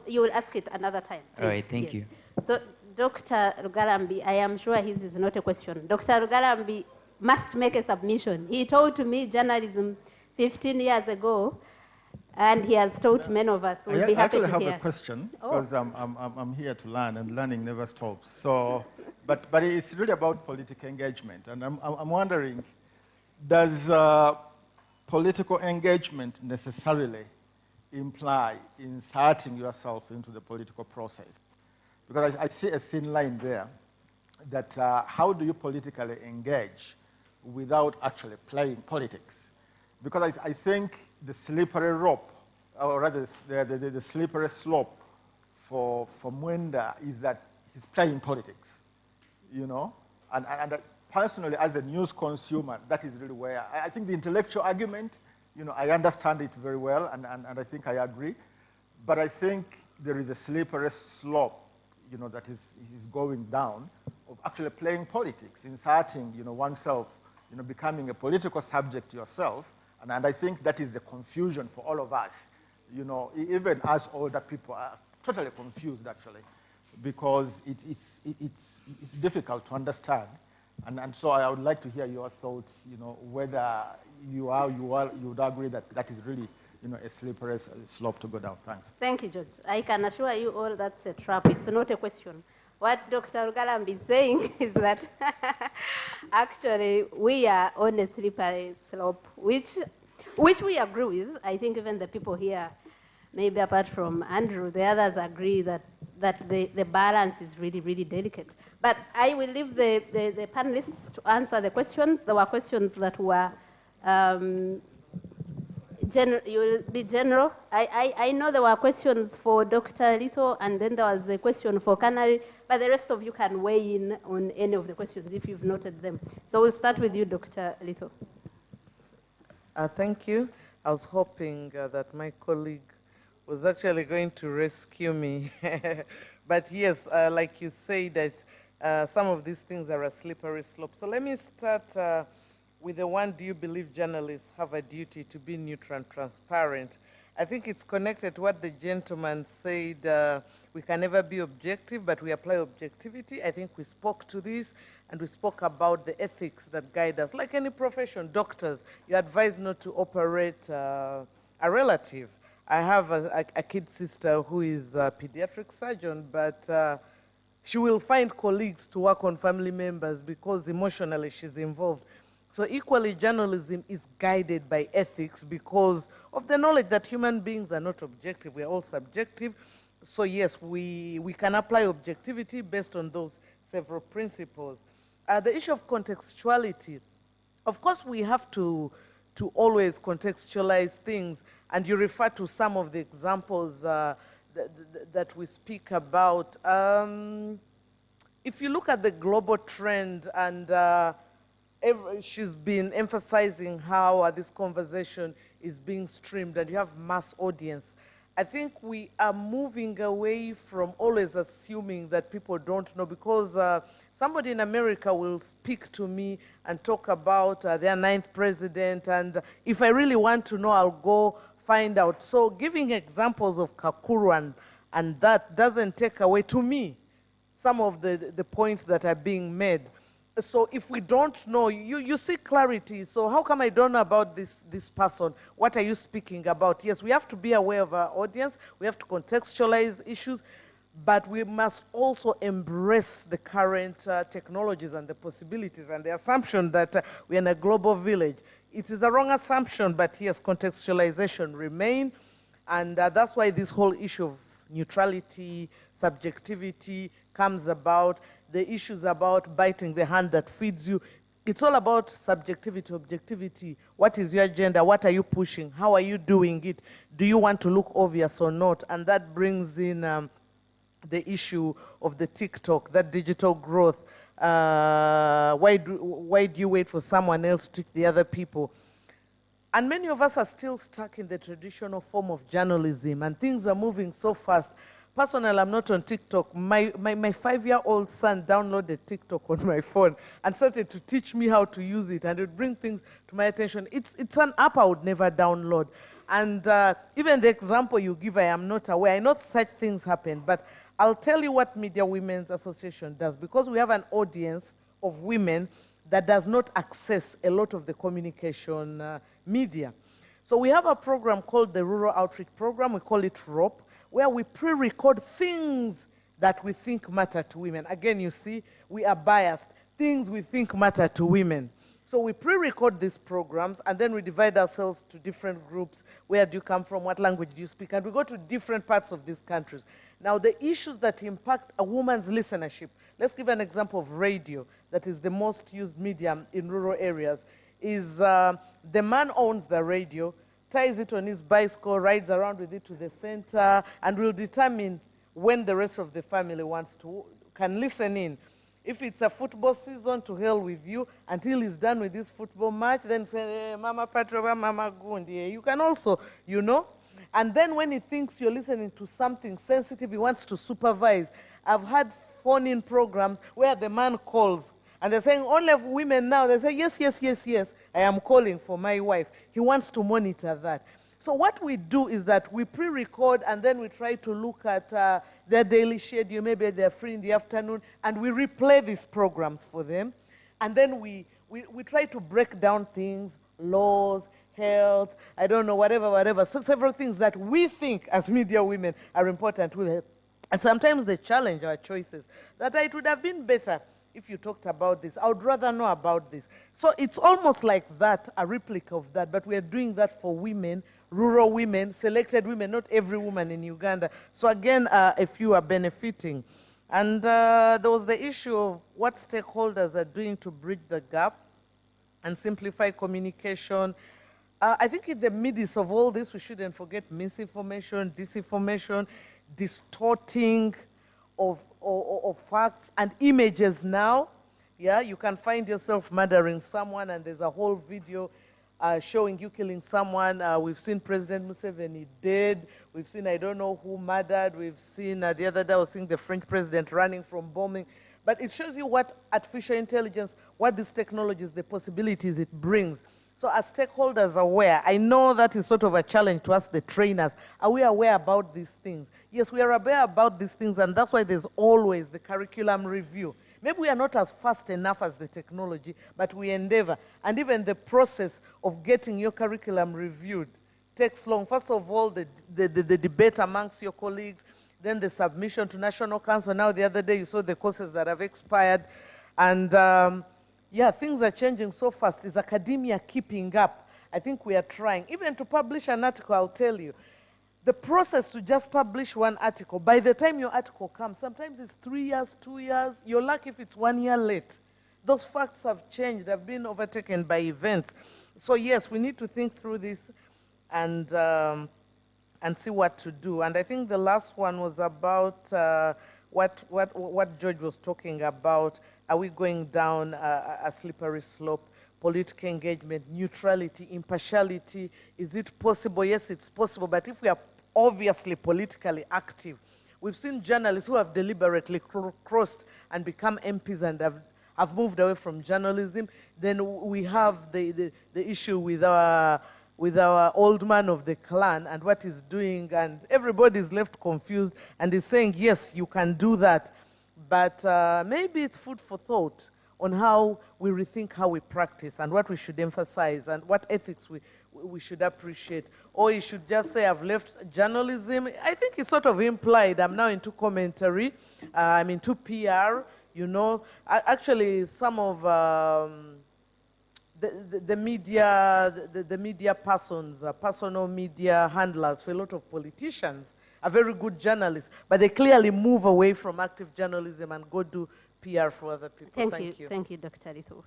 you will ask it another time. Please. All right, thank you. So Dr. Rugalambi, I am sure his is not a question. Dr. Rugalambi must make a submission. He told me journalism 15 years ago, And he has taught many of us. We'll be happy to hear. I actually have a question, because I'm here to learn, and learning never stops. So, but it's really about political engagement. And I'm wondering, does political engagement necessarily imply inserting yourself into the political process? Because I see a thin line there, that how do you politically engage without actually playing politics? Because I think the slippery rope, or rather the slippery slope for Mwenda is that he's playing politics, you know? And personally, as a news consumer, that is really where I think the intellectual argument, you know, I understand it very well, and I think I agree. But I think there is a slippery slope, you know, that is going down of actually playing politics, inserting, you know, oneself, you know, becoming a political subject yourself. And I think that is the confusion for all of us. You know, even as older people are totally confused, actually, because it's difficult to understand. And so I would like to hear your thoughts, you know, whether you would agree that that is really, you know, a slippery slope to go down. Thanks. Thank you, George. I can assure you all that's a trap. It's not a question. What Dr. Rugalambi is saying is that actually we are on a slippery slope, which we agree with. I think even the people here, maybe apart from Andrew, the others agree that the balance is really, really delicate. But I will leave the panelists to answer the questions. There were questions that were you will be general. I know there were questions for Dr. Little, and then there was a question for Canary, but the rest of you can weigh in on any of the questions if you've noted them. So we'll start with you, Dr. Little. Thank you. I was hoping that my colleague was actually going to rescue me. But yes, like you say, that some of these things are a slippery slope. So let me start with the one, do you believe journalists have a duty to be neutral and transparent? I think it's connected to what the gentleman said, we can never be objective, but we apply objectivity. I think we spoke to this, and we spoke about the ethics that guide us. Like any profession, doctors, you're advised not to operate a relative. I have a kid sister who is a pediatric surgeon, but she will find colleagues to work on family members because emotionally she's involved. So equally, journalism is guided by ethics because of the knowledge that human beings are not objective. We are all subjective. So yes, we can apply objectivity based on those several principles. The issue of contextuality, of course, we have to always contextualize things. And you refer to some of the examples that we speak about. If you look at the global trend, and she's been emphasizing how this conversation is being streamed and you have mass audience. I think we are moving away from always assuming that people don't know, because somebody in America will speak to me and talk about their 9th president, and if I really want to know, I'll go find out. So giving examples of Kakuru and that doesn't take away, to me, some of the points that are being made. So if we don't know, you see clarity. So how come I don't know about this person? What are you speaking about? Yes, we have to be aware of our audience. We have to contextualize issues, but we must also embrace the current technologies and the possibilities and the assumption that we're in a global village. It is a wrong assumption, but yes, contextualization remains. And that's why this whole issue of neutrality, subjectivity comes about. The issues about biting the hand that feeds you. It's all about subjectivity, objectivity. What is your agenda? What are you pushing? How are you doing it? Do you want to look obvious or not? And that brings in the issue of the TikTok, that digital growth. Why do you wait for someone else to trick the other people? And many of us are still stuck in the traditional form of journalism, and things are moving so fast. Personally, I'm not on TikTok. My 5-year-old son downloaded TikTok on my phone and started to teach me how to use it, and it would bring things to my attention. It's an app I would never download. And even the example you give, I am not aware. I know such things happen, but I'll tell you what Media Women's Association does, because we have an audience of women that does not access a lot of the communication media. So we have a program called the Rural Outreach Program. We call it ROP, where we pre-record things that we think matter to women. Again, you see, we are biased. Things we think matter to women. So we pre-record these programs, and then we divide ourselves to different groups. Where do you come from? What language do you speak? And we go to different parts of these countries. Now, the issues that impact a woman's listenership, let's give an example of radio, that is the most used medium in rural areas, is the man owns the radio, ties it on his bicycle, rides around with it to the center, and will determine when the rest of the family can listen in. If it's a football season, to hell with you until he's done with this football match, then say, hey, Mama Patrova, Mama Gundi. You can also, you know. And then when he thinks you're listening to something sensitive, he wants to supervise. I've had phone-in programs where the man calls, and they're saying, only women now. They say, yes, yes, yes, yes, I am calling for my wife. He wants to monitor that. So what we do is that we pre-record, and then we try to look at their daily schedule. Maybe they're free in the afternoon, and we replay these programs for them. And then we try to break down things, laws, health, I don't know, whatever. So several things that we think as media women are important. And sometimes they challenge our choices. That it would have been better if you talked about this. I would rather know about this. So it's almost like that, a replica of that, but we are doing that for women, rural women, selected women, not every woman in Uganda. So again, a few are benefiting. And there was the issue of what stakeholders are doing to bridge the gap and simplify communication. I think in the midst of all this, we shouldn't forget misinformation, disinformation, distorting of facts and images now. Yeah, you can find yourself murdering someone, and there's a whole video showing you killing someone. We've seen President Museveni dead. We've seen I don't know who murdered. We've seen the other day I was seeing the French president running from bombing. But it shows you what artificial intelligence, what these technologies, the possibilities it brings. So as stakeholders are aware, I know that is sort of a challenge to us, the trainers. Are we aware about these things? Yes, we are aware about these things, and that's why there's always the curriculum review. Maybe we are not as fast enough as the technology, but we endeavor. And even the process of getting your curriculum reviewed takes long. First of all, the debate amongst your colleagues, then the submission to National Council. Now, the other day, you saw the courses that have expired. And yeah, things are changing so fast. Is academia keeping up? I think we are trying. Even to publish an article, I'll tell you, the process to just publish one article, by the time your article comes, sometimes it's 3 years, 2 years. You're lucky if it's 1 year late. Those facts have changed. They've been overtaken by events. So yes, we need to think through this and see what to do. And I think the last one was about what George was talking about. Are we going down a slippery slope? Political engagement, neutrality, impartiality. Is it possible? Yes, it's possible. But if we are obviously politically active, we've seen journalists who have deliberately crossed and become MPs and have moved away from journalism. Then we have the issue with our old man of the clan and what he's doing, and everybody's left confused and is saying, yes, you can do that. But maybe it's food for thought on how we rethink how we practice and what we should emphasize and what ethics we should appreciate. Or you should just say, I've left journalism. I think it's sort of implied. I'm now into commentary. I'm into PR, you know. Actually, some of the media persons, personal media handlers for a lot of politicians are very good journalists, but they clearly move away from active journalism and go do PR for other people. Thank you. Thank you, Dr. Lithu.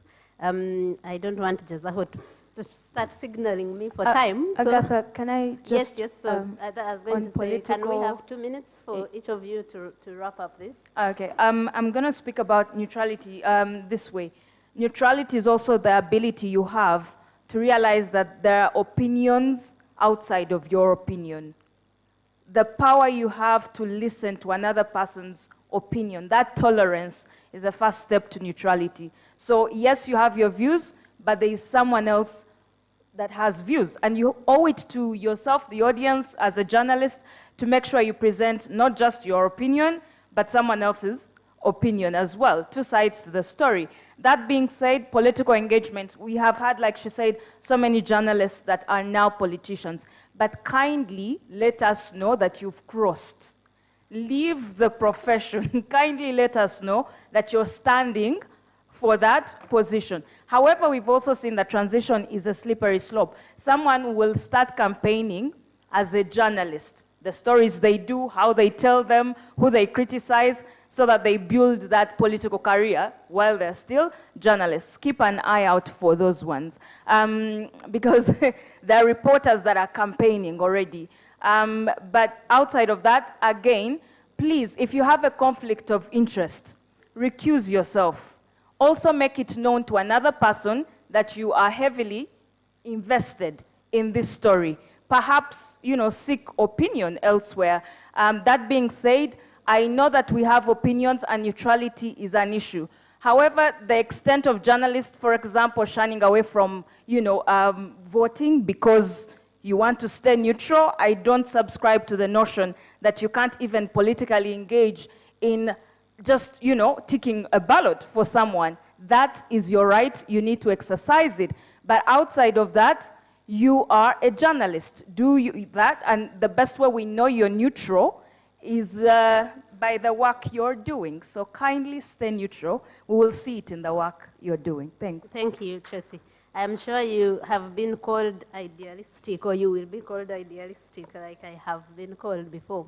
I don't want Jazaho to start signaling me for time. Agatha, can I just... Yes, so I was going to say, can we have 2 minutes for each of you to wrap up this? Okay, I'm going to speak about neutrality this way. Neutrality is also the ability you have to realize that there are opinions outside of your opinion. The power you have to listen to another person's opinion, that tolerance is the first step to neutrality. So yes, you have your views, but there is someone else that has views. And you owe it to yourself, the audience, as a journalist, to make sure you present not just your opinion, but someone else's opinion as well, two sides to the story. That being said, political engagement, we have had, like she said, so many journalists that are now politicians, but kindly let us know that you've crossed. Leave the profession. Kindly let us know that you're standing for that position. However, we've also seen that transition is a slippery slope. Someone will start campaigning as a journalist. The stories they do, how they tell them, who they criticize, so that they build that political career while they're still journalists. Keep an eye out for those ones. Because there are reporters that are campaigning already. But outside of that, again, please, if you have a conflict of interest, recuse yourself. Also make it known to another person that you are heavily invested in this story. Perhaps, you know, seek opinion elsewhere. That being said, I know that we have opinions and neutrality is an issue. However, the extent of journalists, for example, shunning away from, you know, voting because you want to stay neutral, I don't subscribe to the notion that you can't even politically engage in just, you know, ticking a ballot for someone. That is your right. You need to exercise it. But outside of that, you are a journalist. Do that, and the best way we know you're neutral is by the work you're doing. So kindly stay neutral. We will see it in the work you're doing. Thanks. Thank you, Tracy. I'm sure you have been called idealistic, or you will be called idealistic like I have been called before.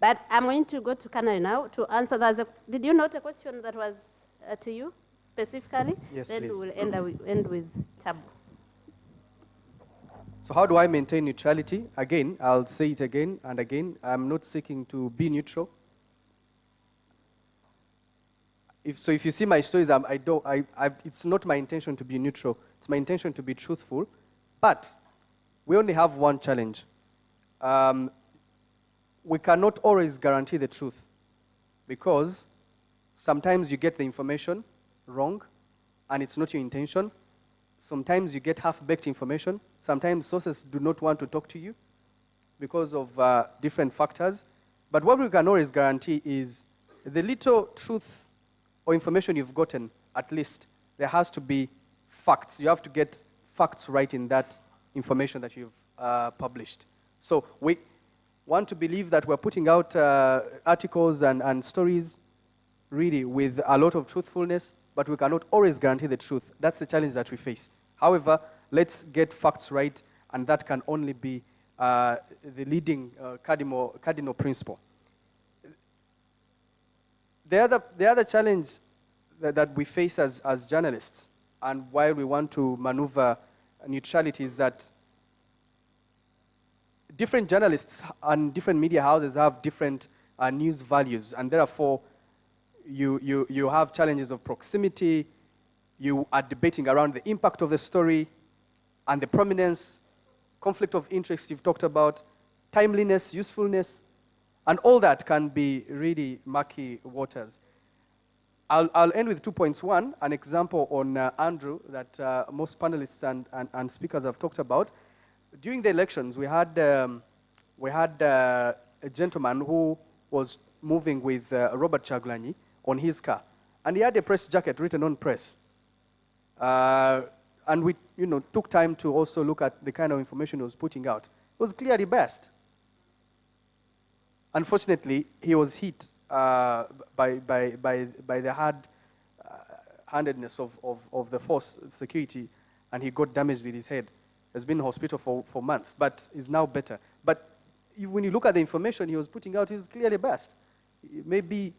But I'm going to go to Kanai now to answer that. Did you note a question that was to you specifically? Yes, then please. we will end with Tabu. So how do I maintain neutrality? Again, I'll say it again and again. I'm not seeking to be neutral. If you see my stories, it's not my intention to be neutral. It's my intention to be truthful. But we only have one challenge. We cannot always guarantee the truth, because sometimes you get the information wrong and it's not your intention. Sometimes you get half-baked information. Sometimes sources do not want to talk to you because of different factors. But what we can always guarantee is the little truth or information you've gotten, at least, there has to be facts. You have to get facts right in that information that you've published. So we want to believe that we're putting out articles and stories really with a lot of truthfulness, but we cannot always guarantee the truth. That's the challenge that we face. However, let's get facts right, and that can only be the leading cardinal principle. The other challenge that we face as journalists, and why we want to maneuver neutrality, is that different journalists and different media houses have different news values, and therefore you have challenges of proximity. You are debating around the impact of the story and the prominence, conflict of interest you've talked about, timeliness, usefulness, and all that can be really murky waters. I'll end with 2 points. One, an example on Andrew that most panelists and speakers have talked about. During the elections, we had a gentleman who was moving with Robert Chagulanyi on his car, and he had a press jacket written on press. And we took time to also look at the kind of information he was putting out. It was clearly biased. Unfortunately, he was hit by the hard-handedness of the force security, and he got damaged with his head. Has been in hospital for months, but is now better. But when you look at the information he was putting out, he was clearly biased. Maybe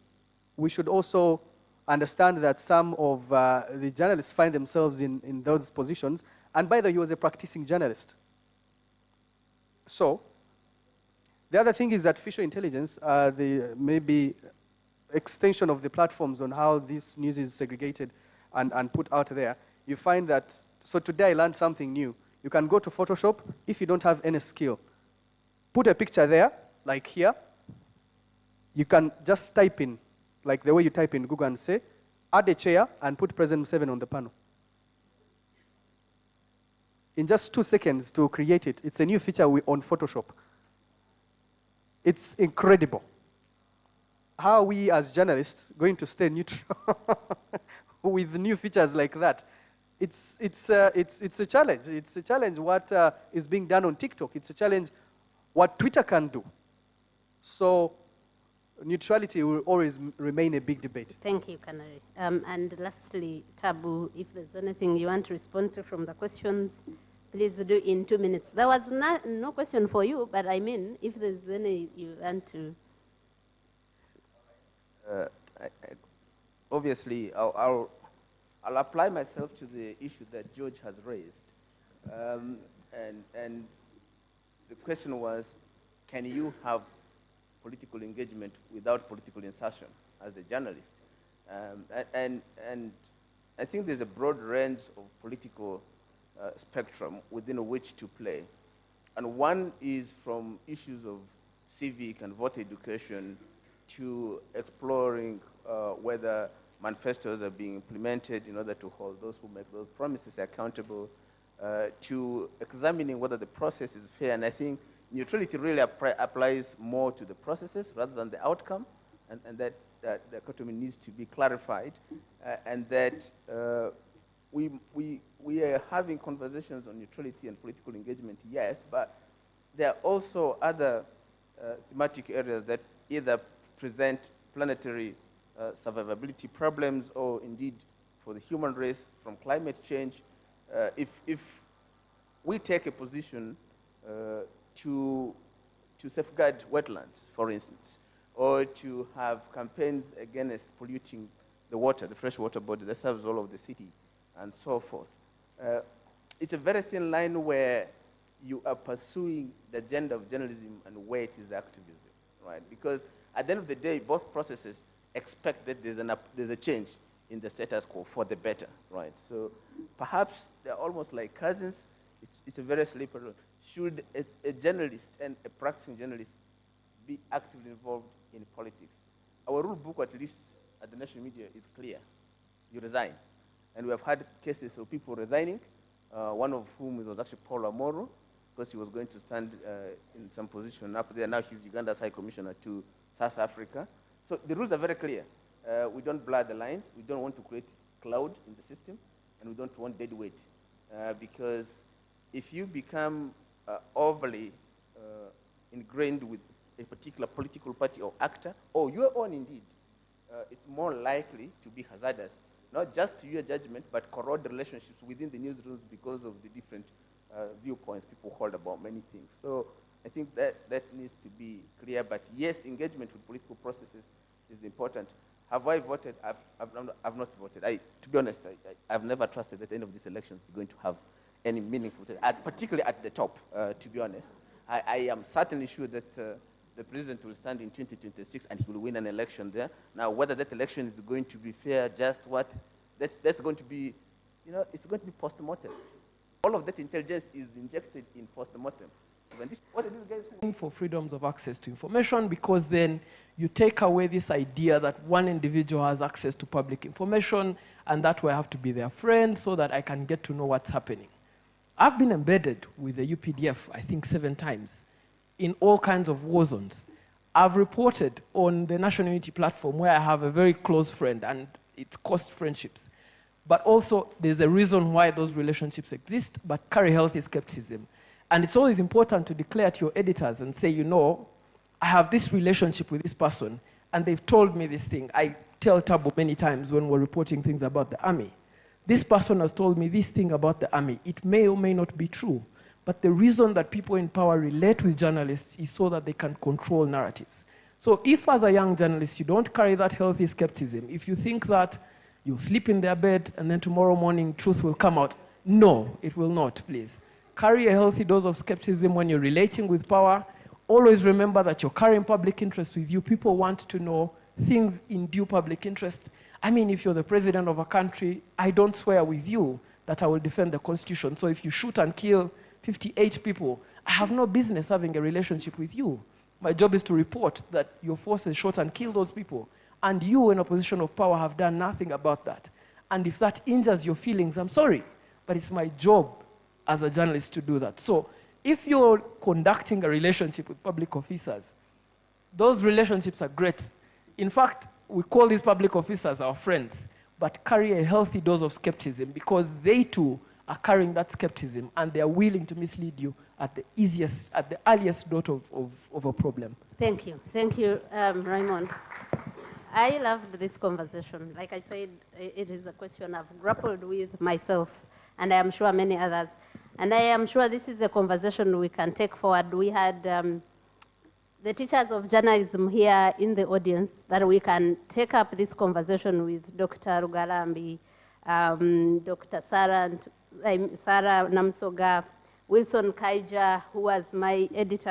we should also understand that some of the journalists find themselves in those positions, and by the way, he was a practicing journalist. So, the other thing is that artificial intelligence, the maybe extension of the platforms on how this news is segregated and put out there, you find that, so today I learned something new. You can go to Photoshop if you don't have any skill. Put a picture there, like here. You can just type in, like the way you type in Google, and say, add a chair and put President Museveni on the panel. In just 2 seconds to create it. It's a new feature on Photoshop. It's incredible. how are we as journalists going to stay neutral with new features like that? It's a challenge. It's a challenge what is being done on TikTok. It's a challenge what Twitter can do. So neutrality will always remain a big debate. Thank you, Canary. And lastly, Tabu, if there's anything you want to respond to from the questions, please do in 2 minutes. There was no question for you, but I mean, if there's any you want to. Obviously, I'll apply myself to the issue that George has raised. And the question was, can you have political engagement without political insertion as a journalist? And I think there's a broad range of political spectrum within which to play. And one is from issues of civic and voter education to exploring whether manifestos are being implemented in order to hold those who make those promises accountable, to examining whether the process is fair. And I think neutrality really applies more to the processes rather than the outcome, and that the dichotomy needs to be clarified, and that we are having conversations on neutrality and political engagement, yes, but there are also other thematic areas that either present planetary survivability problems or indeed for the human race from climate change. If we take a position to safeguard wetlands, for instance, or to have campaigns against polluting the water, the fresh water body that serves all of the city, and so forth. It's a very thin line where you are pursuing the agenda of journalism and where it is activism, right? Because at the end of the day, both processes expect that there's a change in the status quo for the better, right? So perhaps they're almost like cousins. It's a very slippery road. Should a journalist and a practicing journalist be actively involved in politics? Our rule book, at least at the national media, is clear. You resign. And we have had cases of people resigning, one of whom was actually Paul Amoro, because he was going to stand in some position up there. Now he's Uganda's High Commissioner to South Africa. So the rules are very clear. We don't blur the lines. We don't want to create cloud in the system, and we don't want dead weight. Because if you become overly ingrained with a particular political party or actor, or your own indeed, it's more likely to be hazardous, not just to your judgment, but corrode relationships within the newsrooms because of the different viewpoints people hold about many things. So I think that needs to be clear. But yes, engagement with political processes is important. Have I voted? I've not voted. To be honest, I've never trusted that the end of this election is going to have any meaningful, particularly at the top, to be honest. I am certainly sure that the president will stand in 2026 and he will win an election there. Now, whether that election is going to be fair, just what, that's going to be, it's going to be post-mortem. All of that intelligence is injected in post-mortem. What are these guys who... For freedoms of access to information, because then you take away this idea that one individual has access to public information and that way I have to be their friend so that I can get to know what's happening. I've been embedded with the UPDF, I think 7 times, in all kinds of war zones. I've reported on the National Unity platform where I have a very close friend and it's cost friendships. But also there's a reason why those relationships exist, but carry healthy skepticism. And it's always important to declare to your editors and say, I have this relationship with this person and they've told me this thing. I tell Tabo many times when we're reporting things about the army. This person has told me this thing about the army. It may or may not be true. But the reason that people in power relate with journalists is so that they can control narratives. So if as a young journalist you don't carry that healthy skepticism, if you think that you'll sleep in their bed and then tomorrow morning truth will come out, no, it will not, please. Carry a healthy dose of skepticism when you're relating with power. Always remember that you're carrying public interest with you. People want to know things in due public interest. I mean, if you're the president of a country, I don't swear with you that I will defend the Constitution. So if you shoot and kill 58 people, I have no business having a relationship with you. My job is to report that your forces shot and killed those people, and you in a position of power have done nothing about that. And if that injures your feelings, I'm sorry, but it's my job as a journalist to do that. So if you're conducting a relationship with public officers, those relationships are great. in fact, we call these public officers our friends, but carry a healthy dose of skepticism because they too are carrying that skepticism and they are willing to mislead you at the earliest dot of a problem. Thank you, Raymond. I loved this conversation. Like I said, it is a question I've grappled with myself, and I am sure many others. And I am sure this is a conversation we can take forward. We had the teachers of journalism here in the audience that we can take up this conversation with Dr. Rugalambi, Dr. Sarah Namsoga, Wilson Kaija, who was my editor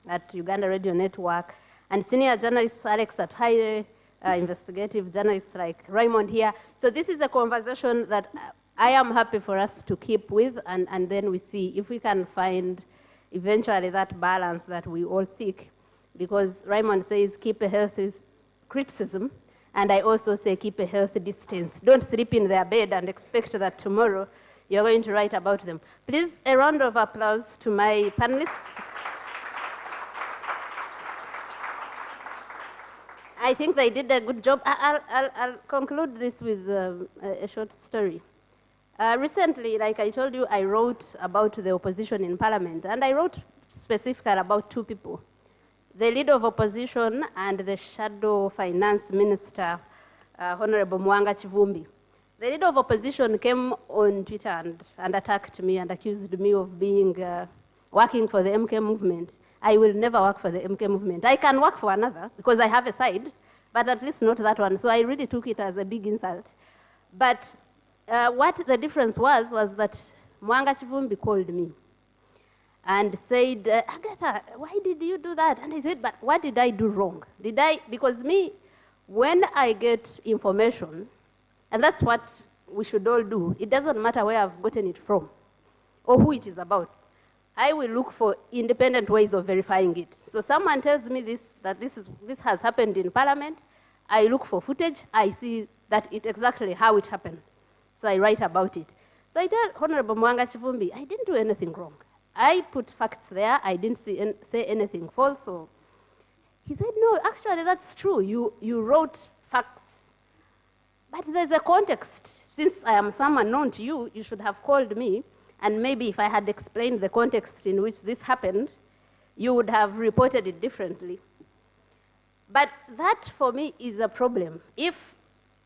at Uganda Radio Network, and senior journalists Alex Atwaire, investigative journalists like Raymond here. So this is a conversation that I am happy for us to keep with, and then we see if we can find eventually that balance that we all seek. Because Raymond says keep a healthy criticism, and I also say keep a healthy distance. Don't sleep in their bed and expect that tomorrow you're going to write about them. Please, a round of applause to my panelists. I think they did a good job. I'll conclude this with a short story. Recently, like I told you, I wrote about the opposition in Parliament, and I wrote specifically about two people, the leader of opposition and the shadow finance minister, Honorable Mwanga Chivumbi. The leader of opposition came on Twitter and attacked me and accused me of being working for the MK movement. I will never work for the MK movement. I can work for another because I have a side, but at least not that one. So I really took it as a big insult. But what the difference was that Mwanga Chivumbi called me and said, Agatha, why did you do that? And I said, but what did I do wrong? Because me, when I get information, and that's what we should all do, it doesn't matter where I've gotten it from or who it is about. I will look for independent ways of verifying it. So someone tells me that this has happened in Parliament. I look for footage. I see that exactly how it happened. So I write about it. So I tell Honorable Mwanga Chivumbi, I didn't do anything wrong. I put facts there. I didn't say anything false. So he said, no, actually that's true. You wrote facts. But there's a context. Since I am someone known to you, you should have called me. And maybe if I had explained the context in which this happened, you would have reported it differently. But that, for me, is a problem. If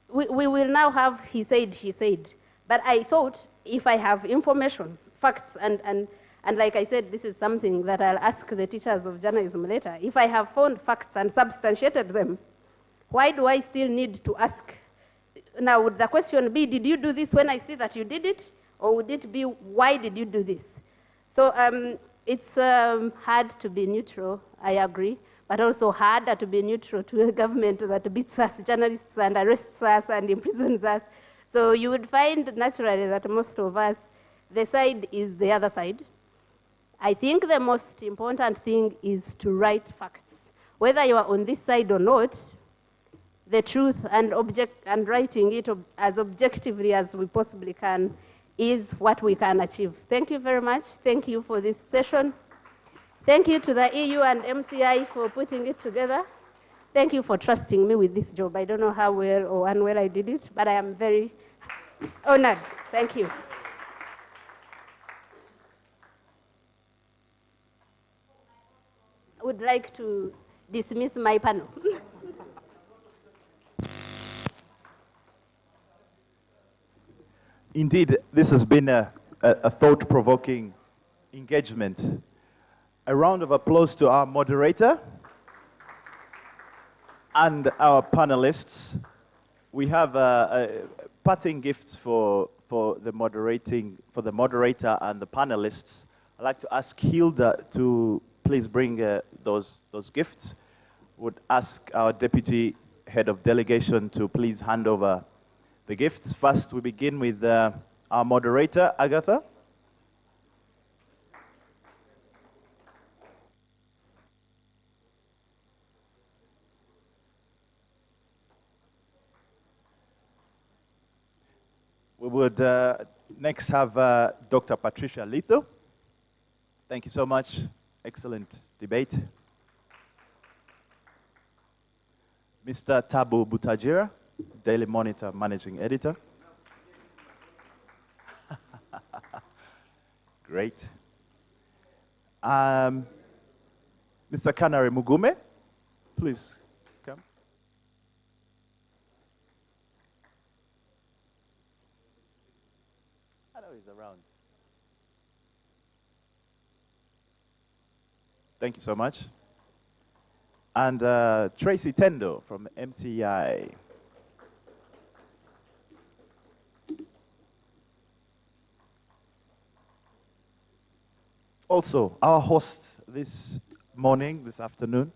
we will now have he said, she said. But I thought if I have information, facts, and like I said, this is something that I'll ask the teachers of journalism later. If I have found facts and substantiated them, why do I still need to ask? Now, would the question be, did you do this when I see that you did it? Or would it be, why did you do this? So it's hard to be neutral, I agree, but also harder to be neutral to a government that beats us, journalists, and arrests us and imprisons us. So you would find naturally that most of us, the side is the other side. I think the most important thing is to write facts. Whether you are on this side or not, the truth and writing it as objectively as we possibly can is what we can achieve. Thank you very much. Thank you for this session. Thank you to the EU and MCI for putting it together. Thank you for trusting me with this job. I don't know how well or unwell I did it, but I am very honored. Thank you. I would like to dismiss my panel. Indeed, this has been a thought-provoking engagement. A round of applause to our moderator and our panelists. We have parting gifts for the moderator and the panelists. I'd like to ask Hilda to please bring those gifts. Would ask our deputy head of delegation to please hand over the gifts. First, we begin with our moderator, Agatha. We would next have Dr. Patricia Litho. Thank you so much. Excellent debate. Mr. Tabu Butajira, Daily Monitor Managing Editor. Great. Mr. Kanari Mugume, please come. I know he's around. Thank you so much. And Tracy Tendo from MCI. Also, our host this morning, this afternoon,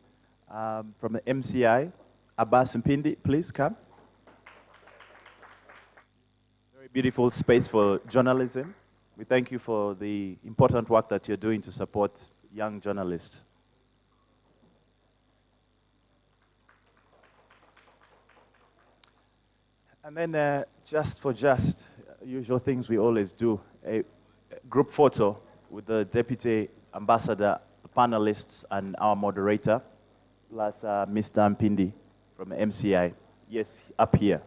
from the MCI, Abbas Mpindi, please come. Very beautiful space for journalism. We thank you for the important work that you're doing to support young journalists. And then just usual things we always do, a group photo with the Deputy Ambassador, panelists, and our moderator, plus Mr. Mpindi from MCI. Yes, up here.